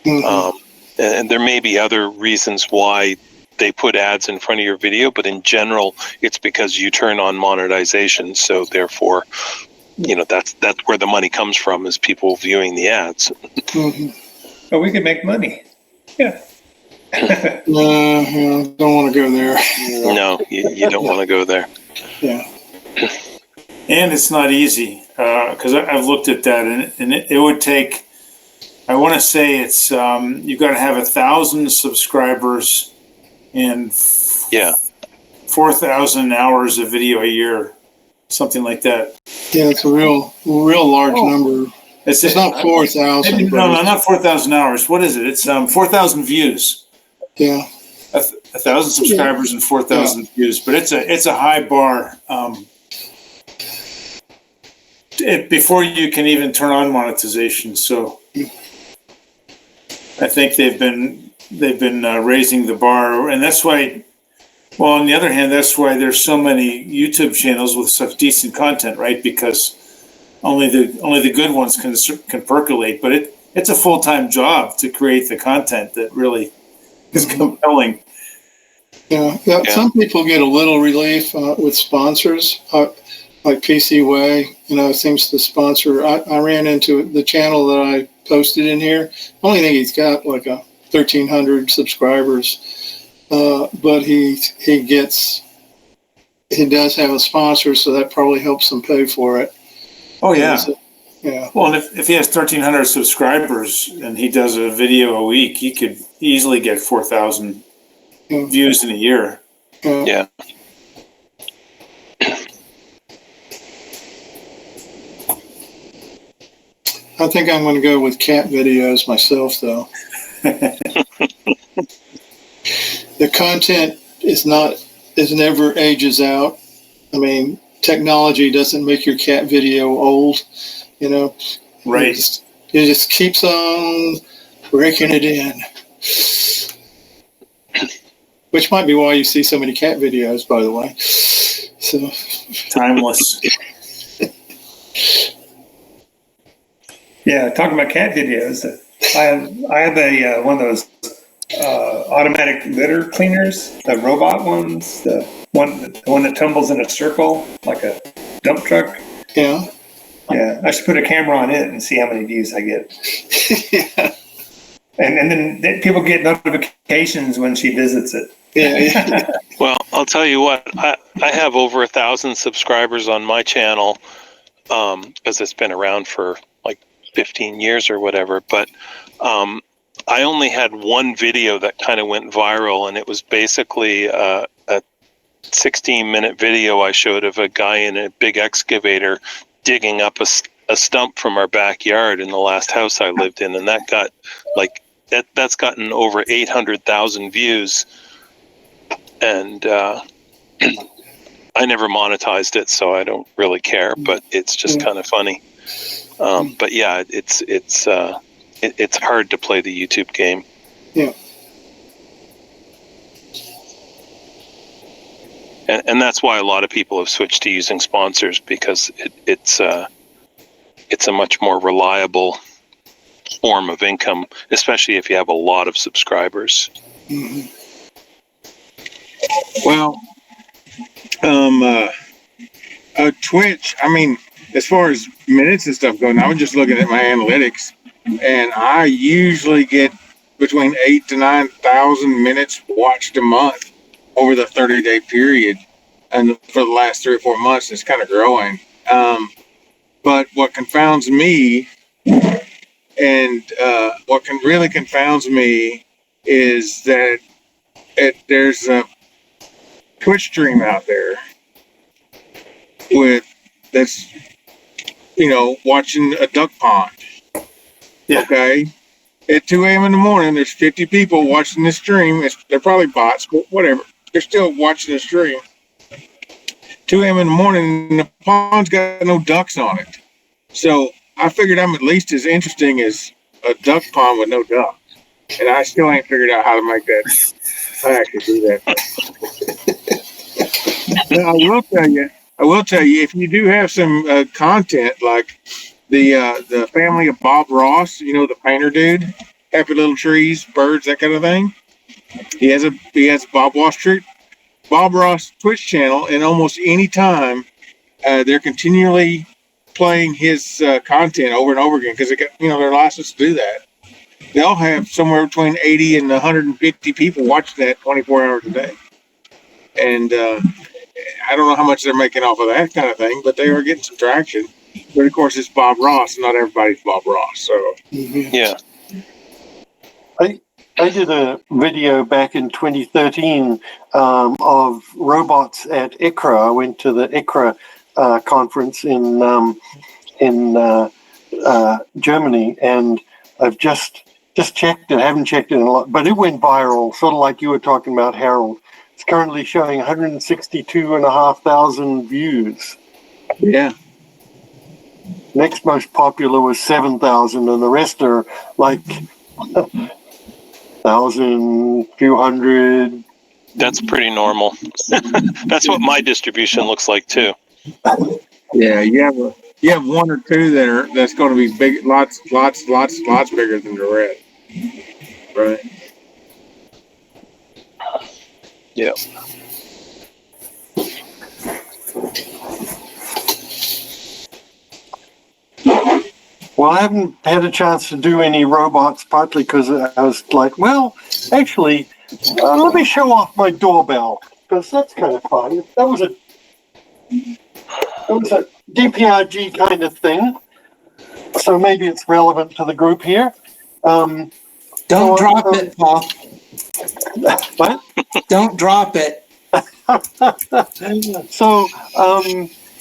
Mm-hmm. And there may be other reasons why they put ads in front of your video, but in general, it's because you turn on monetization. So therefore, that's where the money comes from, is people viewing the ads. Mm-hmm. but we could make money. Yeah. No, don't want to go there. No, you don't want to go there. Yeah. And it's not easy, because I've looked at that, and it would take, I want to say it's, you've got to have 1,000 subscribers and 4,000 hours of video a year, something like that. Yeah, it's a real large number. It's not 4,000. No, not 4,000 hours. What is it? It's 4,000 views. Yeah. 1,000 subscribers and 4,000 views, but it's a high bar. Before you can even turn on monetization, so I think they've been raising the bar, and that's why. Well, on the other hand, that's why there's so many YouTube channels with such decent content, right? Because only the good ones can percolate, but it's a full-time job to create the content that really is compelling. Yeah. Some people get a little relief with sponsors, like PC Way. Seems to sponsor. I ran into the channel that I posted in here. I only think he's got like 1,300 subscribers, but he does have a sponsor, so that probably helps him pay for it. Oh yeah. Yeah. Well, and if he has 1,300 subscribers and he does a video a week, he could easily get 4,000 views in a year. Yeah. I think I'm going to go with cat videos myself, though. The content is never ages out. I mean, technology doesn't make your cat video old, Right. It just keeps on breaking it in. Which might be why you see so many cat videos, by the way. So Timeless. Yeah, talking about cat videos, I have a one of those automatic litter cleaners, the robot ones, the one that tumbles in a circle like a dump truck. yeah. Yeah, I should put a camera on it and see how many views I get. Yeah. And then people get notifications when she visits it. Yeah. Well, I'll tell you what, I have over 1,000 subscribers on my channel, because it's been around for like 15 years or whatever. But I only had one video that kind of went viral, and it was basically a 16-minute video I showed of a guy in a big excavator digging up a stump from our backyard in the last house I lived in, and that got that's gotten over 800,000 views, and I never monetized it, so I don't really care. But it's just kind of funny. But yeah, it's hard to play the YouTube game. Yeah. And that's why a lot of people have switched to using sponsors, because it's a much more reliable form of income, especially if you have a lot of subscribers. Mm-hmm. Well, Twitch, I mean, as far as minutes and stuff go, now I'm just looking at my analytics, and I usually get between 8 to 9,000 minutes watched a month over the 30-day period, and for the last 3 or 4 months, it's kind of growing. But what confounds me, and what can really confounds me, is that there's a Twitch stream out there that's watching a duck pond. Yeah. Okay. At 2 a.m. in the morning, there's 50 people watching the stream. They're probably bots, but whatever. They're still watching the stream. 2 a.m. in the morning, and the pond's got no ducks on it. So I figured I'm at least as interesting as a duck pond with no ducks. And I still ain't figured out how to make that. I actually do that. Now, I will tell you, if you do have some content like the family of Bob Ross, the painter dude, happy little trees, birds, that kind of thing. He has a Bob Ross Twitch channel, and almost any time they're continually playing his content over and over again because they're licensed to do that. They'll have somewhere between 80 and 150 people watching that 24 hours a day. And I don't know how much they're making off of that kind of thing, but they are getting some traction. But of course, it's Bob Ross, and not everybody's Bob Ross. So Yeah. I did a video back in 2013 of robots at ICRA. I went to the ICRA conference in Germany, and I've just checked it. I haven't checked it in a lot, but it went viral, sort of like you were talking about, Harold. It's currently showing 162,500 views. yeah. Next most popular was 7,000, and the rest are like 1,000, few hundred. That's pretty normal. That's what my distribution looks like too. Yeah, you have one or two that's going to be big, lots bigger than the rest, right? Yeah. Well, I haven't had a chance to do any robots, partly because I was like, well, actually, let me show off my doorbell, because that's kind of fun. That was a DPRG kind of thing, so maybe it's relevant to the group here. Don't drop it, Paul. What? Don't drop it. So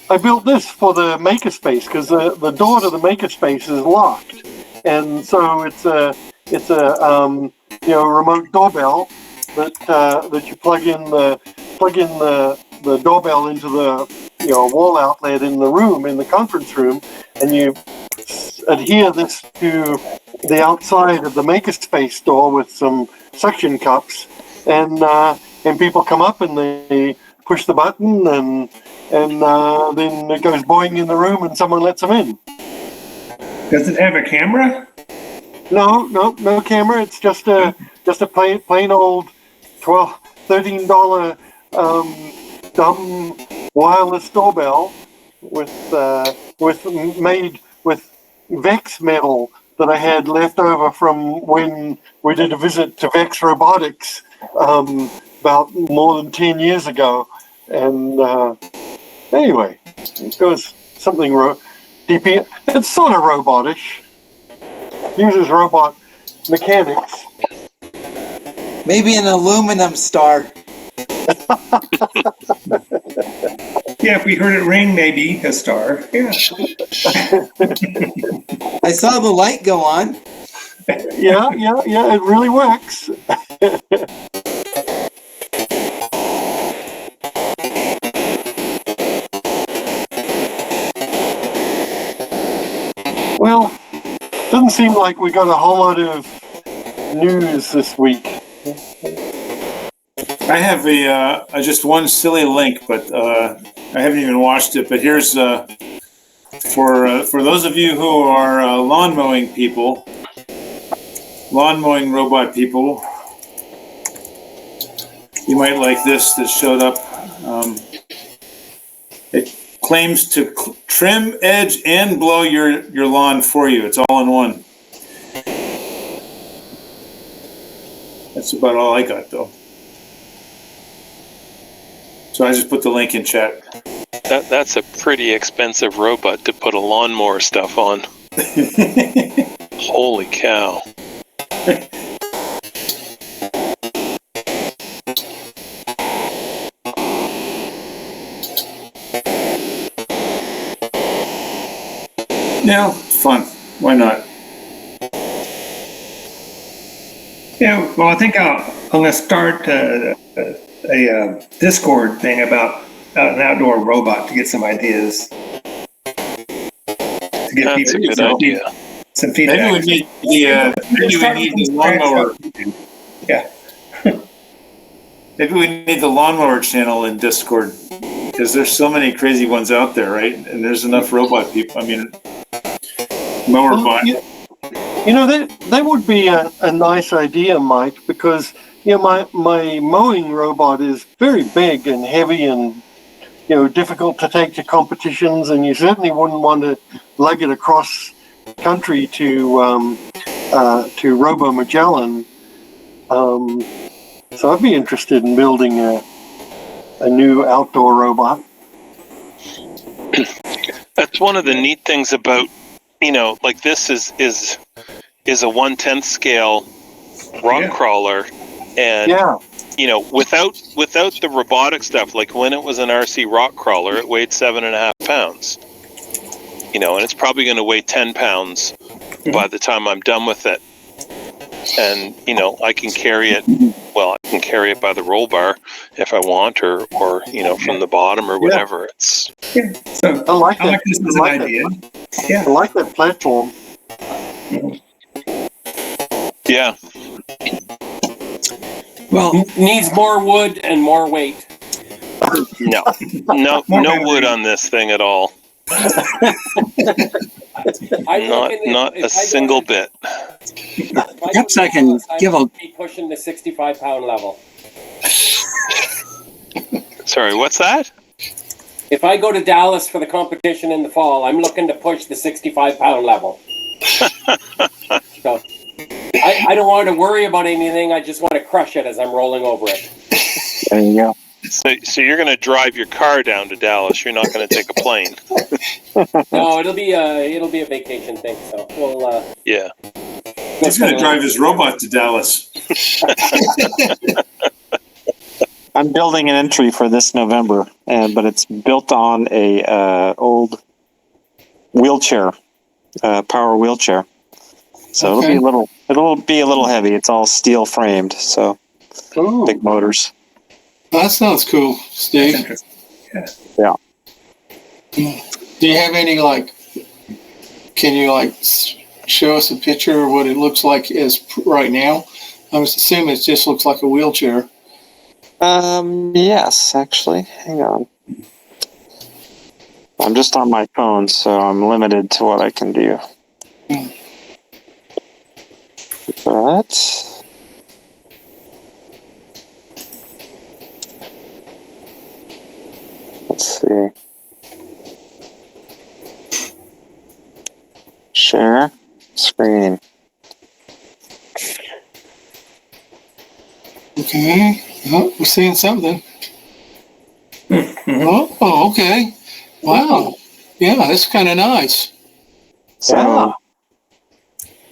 I built this for the makerspace because the door to the makerspace is locked, and so it's a remote doorbell that you plug in the doorbell into the wall outlet in the room, in the conference room, and you adhere this to the outside of the makerspace door with some suction cups, and people come up and they push the button, and then it goes boing in the room, and someone lets them in. Does it have a camera? No camera. It's just a plain old $13 dumb wireless doorbell made with Vex metal that I had left over from when we did a visit to Vex Robotics about more than 10 years ago. And anyway, it goes something DP. It's sort of robotish. Uses robot mechanics. Maybe an aluminum star. Yeah, if we heard it ring, maybe a star. Yeah. I saw the light go on. Yeah, it really works. Well, doesn't seem like we got a whole lot of news this week. I have just one silly link, but I haven't even watched it. But here's for those of you who are lawn mowing robot people, you might like this that showed up. It claims to trim, edge, and blow your lawn for you. It's all in one. That's about all I got though. So I just put the link in chat. That's a pretty expensive robot to put a lawnmower stuff on. Holy cow. Yeah, fun. Why not? Yeah, well, I think I'm going to start a Discord thing about an outdoor robot to get some ideas. To get That's a people good idea. some feedback. Maybe we need the lawnmower. Yeah. Maybe we need the lawnmower channel in Discord because there's so many crazy ones out there, right? And there's enough robot people. I mean, mower bot. You know, that would be a nice idea, Mike, because, you know, my mowing robot is very big and heavy and, you know, difficult to take to competitions, and you certainly wouldn't want to lug it across country to Robo Magellan. So I'd be interested in building a new outdoor robot. That's one of the neat things about, you know, like this is a 1/10 scale rock crawler, and you know, without the robotic stuff, like when it was an RC rock crawler, it weighed 7.5 pounds. You know, and it's probably going to weigh 10 pounds by the time I'm done with it. And you know, I can carry it. Well, I can carry it by the roll bar if I want, or you know, from the bottom or whatever. It's. So I like that. this as an idea. Yeah. I like that platform. Yeah. Well, needs more wood and more weight. No wood on this thing at all. Not a single bit. Perhaps I can be pushing the 65-pound level. Sorry, what's that? If I go to Dallas for the competition in the fall, I'm looking to push the 65-pound level. So I don't want to worry about anything. I just want to crush it as I'm rolling over it. There you go. So you're going to drive your car down to Dallas. You're not going to take a plane. No, it'll be a vacation thing. So we'll. Yeah. He's going to drive his robot to Dallas. I'm building an entry for this November, but it's built on a old wheelchair, power wheelchair. So Okay. it'll be a little heavy. It's all steel framed, so big motors. That sounds cool, Steve. Yeah. Do you have any, can you show us a picture of what it looks like right now? I was assuming it just looks like a wheelchair. Yes, actually. Hang on. I'm just on my phone, so I'm limited to what I can do. But let's see. Share screen. Okay. Oh, we're seeing something. Oh, okay. Wow. Yeah, that's kind of nice. So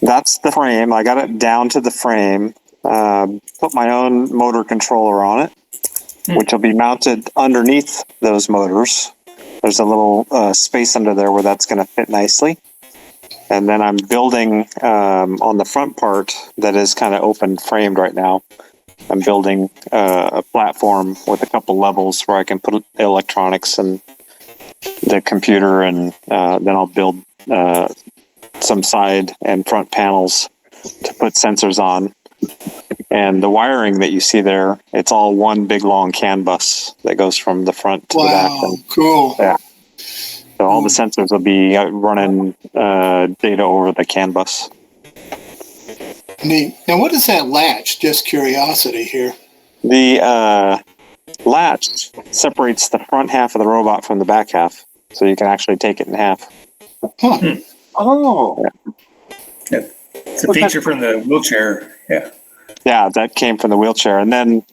that's the frame. I got it down to the frame. Put my own motor controller on it, which will be mounted underneath those motors. There's a little space under there where that's going to fit nicely. And then I'm building on the front part that is kind of open framed right now. I'm building a platform with a couple levels where I can put electronics and the computer, and then I'll build some side and front panels to put sensors on. And the wiring that you see there, it's all one big long CAN bus that goes from the front to the back. Wow, cool. Yeah. So all the sensors will be running data over the CAN bus. Neat. Now, what is that latch? Just curiosity here. The latch separates the front half of the robot from the back half, so you can actually take it in half. Oh. Yeah. It's a feature from the wheelchair. Yeah. Yeah, that came from the wheelchair. And then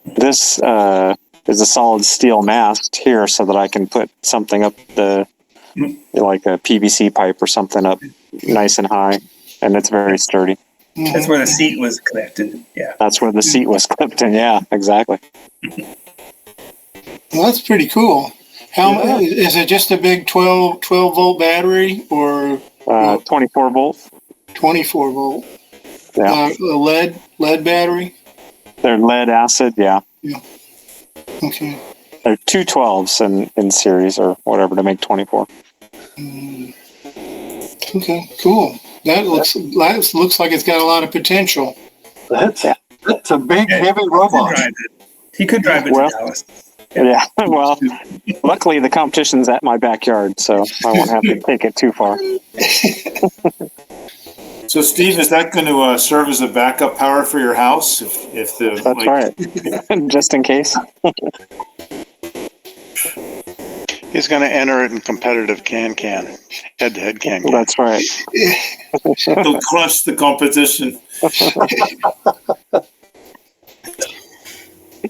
this is a solid steel mast here so that I can put something up like a PVC pipe or something up nice and high. And it's very sturdy. That's where the seat was connected. Yeah. That's where the seat was clipped in. Yeah, exactly. Well, that's pretty cool. How is it? Just a big 12 volt battery or 24 volt? 24 volt. Yeah. A lead battery. They're lead acid. Yeah. Okay. They're 2 12s in series or whatever to make 24. Okay. Cool. That looks like it's got a lot of potential. That's a big, heavy robot. He could drive it to Dallas. Yeah. Well, luckily the competition's at my backyard, so I won't have to take it too far. So, Steve, is that going to serve as a backup power for your house? If the That's right. Just in case. He's going to enter it in competitive head-to-head can. That's right. He'll crush the competition.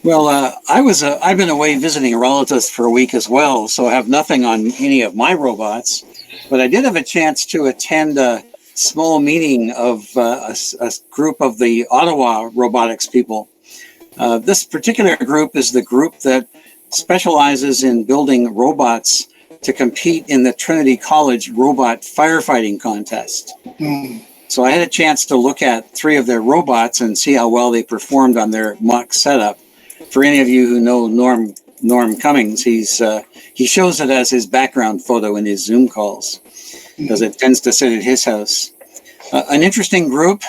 Well, I've been away visiting relatives for a week as well, so I have nothing on any of my robots. But I did have a chance to attend a small meeting of a group of the Ottawa robotics people. This particular group is the group that specializes in building robots to compete in the Trinity College Robot Firefighting Contest. So I had a chance to look at 3 of their robots and see how well they performed on their mock setup. For any of you who know Norm Cummings, he shows it as his background photo in his Zoom calls because it tends to sit at his house. An interesting group.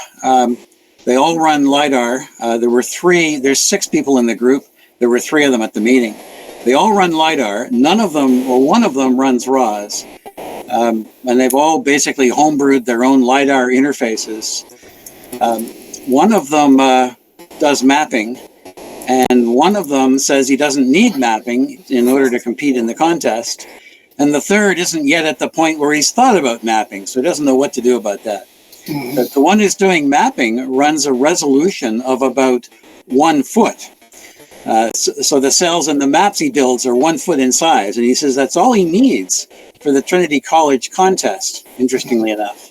They all run LiDAR. There's 6 people in the group. There were 3 of them at the meeting. They all run LiDAR. One of them runs ROS. And they've all basically homebrewed their own LiDAR interfaces. One of them does mapping, and one of them says he doesn't need mapping in order to compete in the contest. And the third isn't yet at the point where he's thought about mapping, so he doesn't know what to do about that. But the one who's doing mapping runs a resolution of about 1 foot. So the cells and the maps he builds are 1 foot in size. And he says that's all he needs for the Trinity College contest, interestingly enough.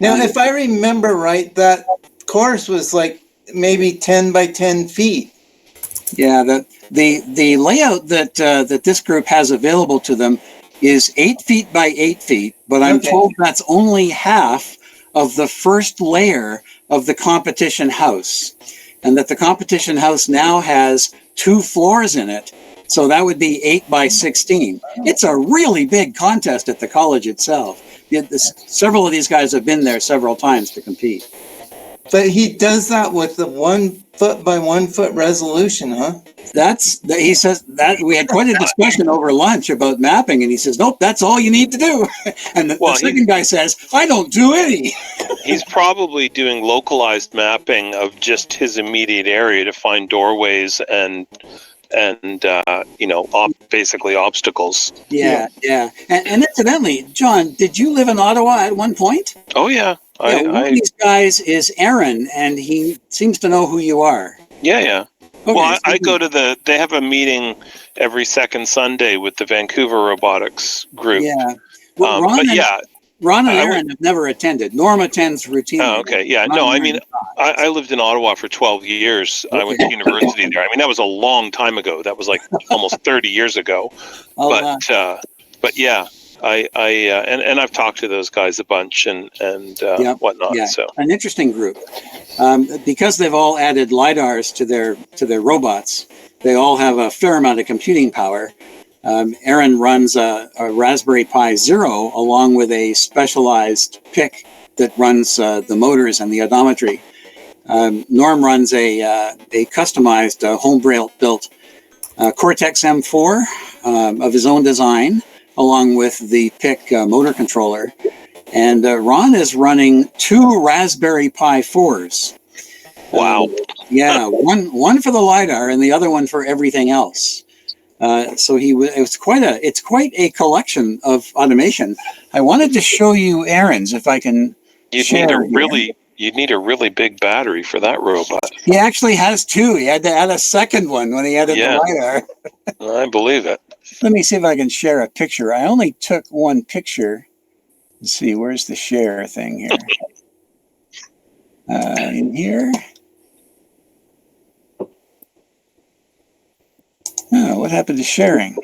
Now, if I remember right, that course was like maybe 10 by 10 feet. Yeah, the layout that this group has available to them is 8 feet by 8 feet, but I'm told that's only half of the first layer of the competition house, and that the competition house now has 2 floors in it. So that would be 8 by 16. It's a really big contest at the college itself. Several of these guys have been there several times to compete. But he does that with the 1 foot by 1 foot resolution, huh? He says that we had quite a discussion over lunch about mapping, and he says, nope, that's all you need to do. And the second guy says, I don't do any. He's probably doing localized mapping of just his immediate area to find doorways and basically obstacles. Yeah. And incidentally, John, did you live in Ottawa at one point? Oh yeah. One of these guys is Aaron, and he seems to know who you are. Yeah. Okay, well, I go to they have a meeting every second Sunday with the Vancouver Robotics group. Yeah. Well, Ron and Aaron have never attended. Norm attends routinely. Oh, okay. Yeah. No, I mean, I lived in Ottawa for 12 years. I went to university there. I mean, that was a long time ago. That was like almost 30 years ago. But yeah, and I've talked to those guys a bunch and whatnot. Yeah. So an interesting group. Because they've all added LiDARs to their robots, they all have a fair amount of computing power. Aaron runs a Raspberry Pi Zero along with a specialized PIC that runs the motors and the odometry. Norm runs a customized home-built Cortex M4 of his own design, along with the PIC motor controller. And Ron is running 2 Raspberry Pi 4s. Wow. One for the LiDAR and the other one for everything else. So it's quite a collection of automation. I wanted to show you Aaron's if I can. You need a you'd need a really big battery for that robot. He actually has two. He had to add a second one when he added Yeah. the LiDAR. I believe it. Let me see if I can share a picture. I only took one picture. Let's see, where's the share thing here? In here. Oh, what happened to sharing?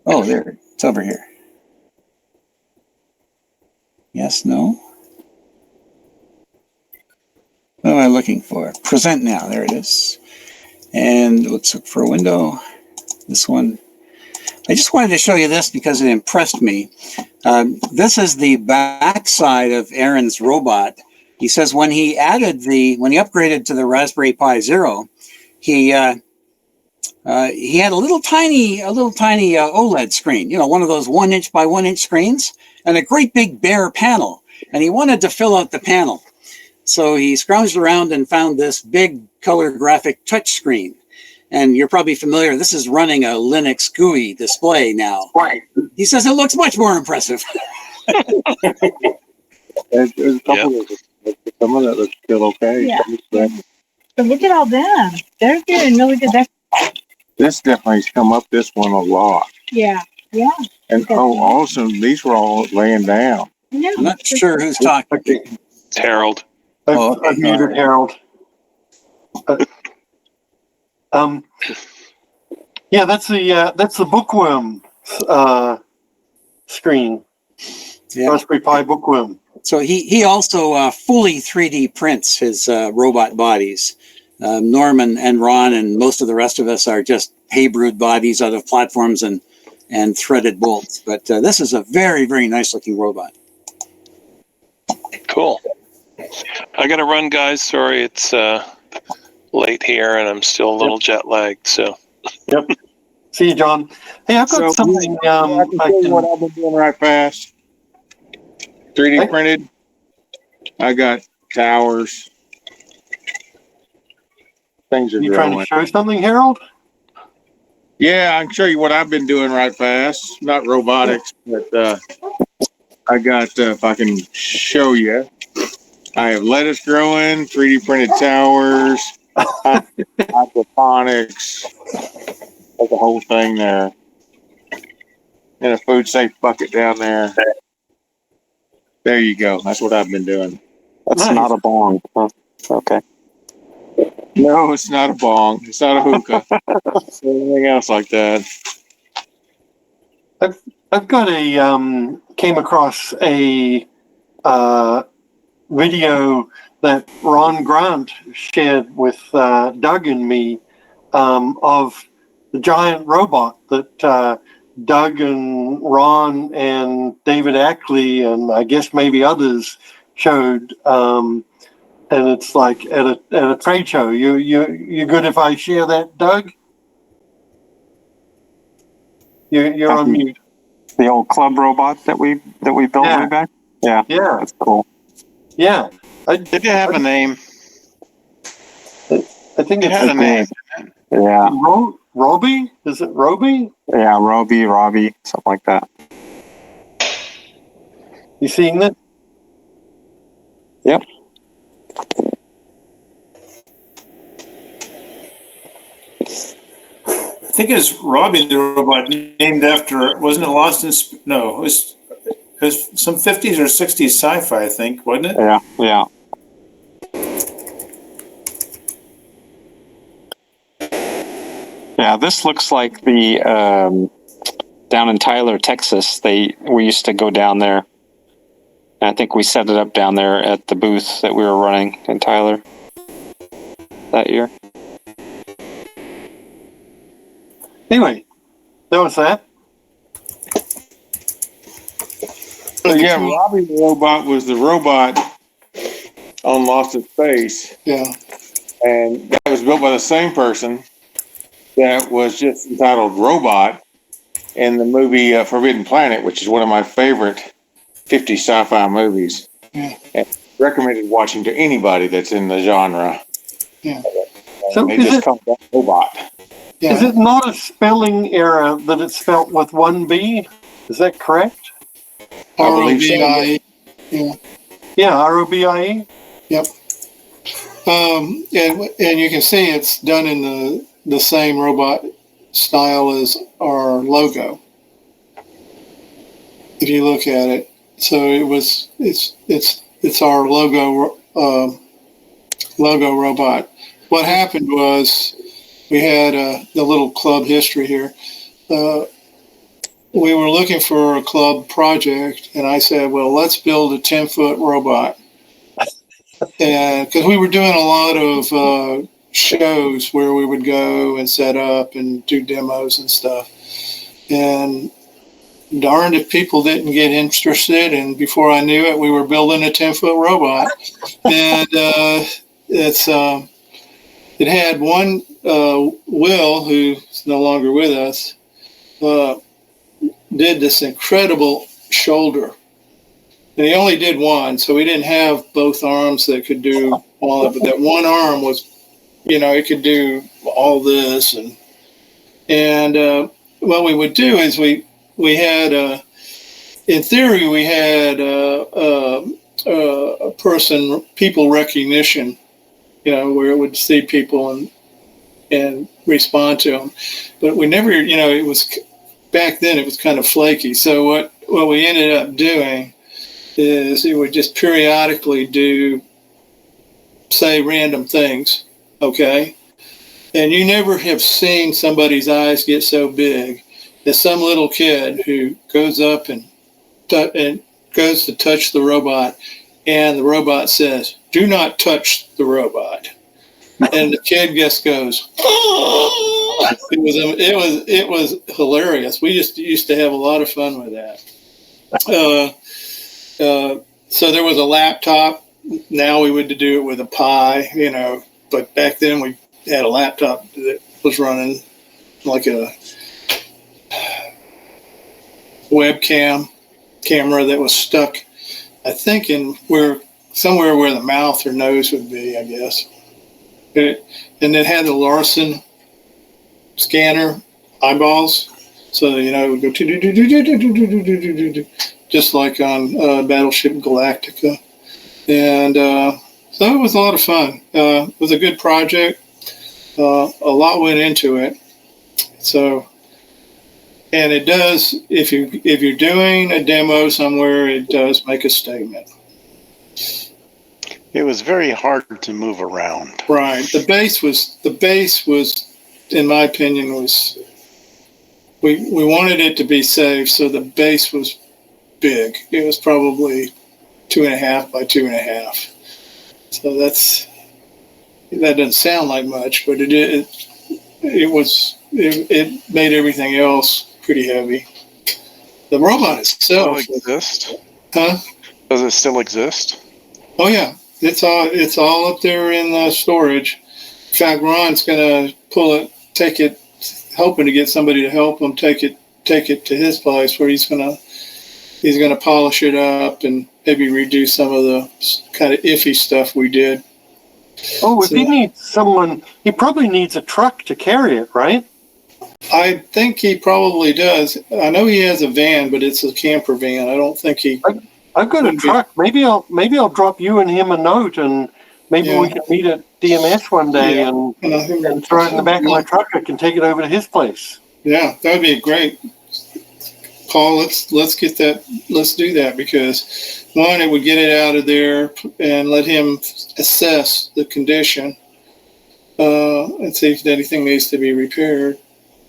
Oh, there. It's over here. Yes, no? What am I looking for? Present now. There it is. And let's look for a window. This one. I just wanted to show you this because it impressed me. This is the backside of Aaron's robot. He says when he upgraded to the Raspberry Pi Zero, he had a little tiny OLED screen, one of those 1 inch by 1 inch screens, and a great big bare panel. And he wanted to fill out the panel. So he scrounged around and found this big color graphic touch screen. And you're probably familiar, this is running a Linux GUI display now. Right. He says it looks much more impressive. There's a couple of them. Some of that looks still okay. Yeah. But look at all them. They're doing really good. This definitely's come up this one a lot. Yeah. And also these were all laying down. I'm not sure who's talking. It's Harold. I've muted Harold. Yeah, that's the Bookworm screen. Yeah. Raspberry Pi Bookworm. So he also fully 3D prints his robot bodies. Norman and Ron and most of the rest of us are just hay-brewed bodies out of platforms and threaded bolts. But this is a very, very nice looking robot. Cool. I got to run, guys. Sorry, it's late here, and I'm still a little jet lagged. So. Yep. See you, John. Hey, I've got something. I can tell you what I've been doing right fast. 3D printed. I got towers. Things are You trying growing. to show something, Harold? Yeah, I can show you what I've been doing right fast. Not robotics, but I got, if I can show you, I have lettuce growing, 3D printed towers, hydroponics, like the whole thing there. And a food safe bucket down there. There you go. That's what I've been doing. That's Nice. not a bong. Huh? Okay. No, it's not a bong. It's not a hookah. It's anything else like that. I've got came across a video that Ron Grant shared with Doug and me of the giant robot that Doug and Ron and David Ackley and I guess maybe others showed. And it's like at a trade show. You good if I share that, Doug? You're on mute. The old club robot that we built way back. Yeah, Yeah, that's cool. yeah. Did it have a name? I think It it's had a name. Yeah, Roby. Is it Roby? yeah, Robbie, something like that. You seeing that? Yep. I think it's Robbie the robot named after, wasn't it Lost in, no, it was some 50s or 60s sci-fi, I think, wasn't it? Yeah. Yeah, this looks like the down in Tyler, Texas. We used to go down there. And I think we set it up down there at the booth that we were running in Tyler that year. Anyway, that was that. So yeah, Robbie the robot was the robot on Lost in Space. Yeah. And that was built by the same person that was just entitled Robot in the movie Forbidden Planet, which is one of my favorite 50 sci-fi movies. Yeah. And recommended watching to anybody that's in the genre. Yeah. So They is just it- call that Robot. Yeah. Is it not a spelling error that it's spelt with one B? Is that correct? I believe so. ROBIE. Yeah. Yeah, ROBIE. Yep. And you can see it's done in the same robot style as our logo. If you look at it, so it's our logo robot. What happened was we had the little club history here. We were looking for a club project, and I said, well, let's build a 10-foot robot. And because we were doing a lot of shows where we would go and set up and do demos and stuff. And darned if people didn't get interested. And before I knew it, we were building a 10-foot robot. And it had one, Will, who's no longer with us, did this incredible shoulder. And he only did one, so we didn't have both arms that could do all of it. But that one arm was, it could do all this. And what we would do is we had, in theory, we had people recognition, where it would see people and respond to them. But we never, it was, back then it was kind of flaky. So what we ended up doing is it would just periodically do, say, random things, okay? And you never have seen somebody's eyes get so big as some little kid who goes up and goes to touch the robot, and the robot says, "Do not touch the robot." And the kid just goes, "Oh!" It was hilarious. We just used to have a lot of fun with that. So there was a laptop. Now we would do it with a Pi, but back then we had a laptop that was running like a webcam camera that was stuck, I think, somewhere where the mouth or nose would be, I guess. And it had the Larson scanner eyeballs, so it would go just like on Battleship Galactica, and so it was a lot of fun. It was a good project. A lot went into it. So, and it does, if you're doing a demo somewhere, it does make a statement. It was very hard to move around. Right. The base was, in my opinion, we wanted it to be safe, so the base was big. It was probably 2.5 by 2.5. So that doesn't sound like much, but it made everything else pretty heavy. The robot itself. Does it exist? Huh? Does it still exist? Oh yeah, it's all up there in the storage. In fact, Ron's gonna take it, hoping to get somebody to help him take it to his place where he's gonna polish it up and maybe redo some of the kind of iffy stuff we did. Oh, if he needs someone, he probably needs a truck to carry it, right? I think he probably does. I know he has a van, but it's a camper van. I don't think he. I've got a truck. Maybe I'll drop you and him a note, and maybe we can meet at DMS one day and throw it in the back of my truck. I can take it over to his place. Yeah, that would be great. Paul, let's do that, because one, it would get it out of there and let him assess the condition and see if anything needs to be repaired.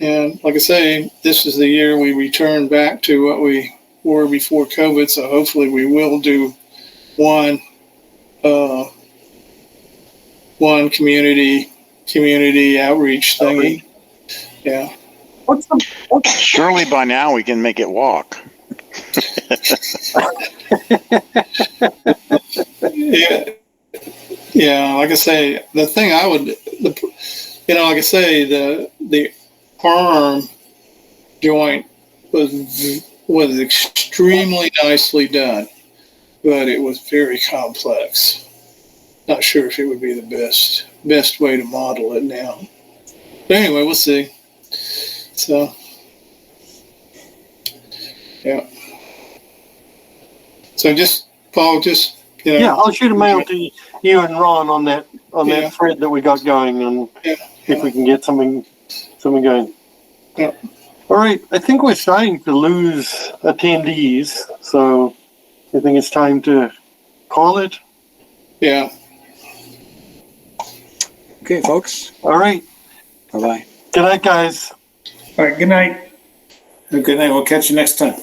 And like I say, this is the year we return back to what we were before COVID, so hopefully we will do one community outreach thingy. Yeah. Surely by now we can make it walk. Yeah. Like I say, the thing like I say, the arm joint was extremely nicely done, but it was very complex. Not sure if it would be the best way to model it now. But anyway, we'll see. So, yeah. So Paul, just You know? Yeah, I'll shoot a mail to you and Ron on that Yeah. thread that we got going, and Yeah. if we can get something going. Yeah. All right, I think we're starting to lose attendees, so I think it's time to call it. Yeah. Okay, folks. All right. Bye-bye. Good night, guys. All right, good night. Good night. We'll catch you next time.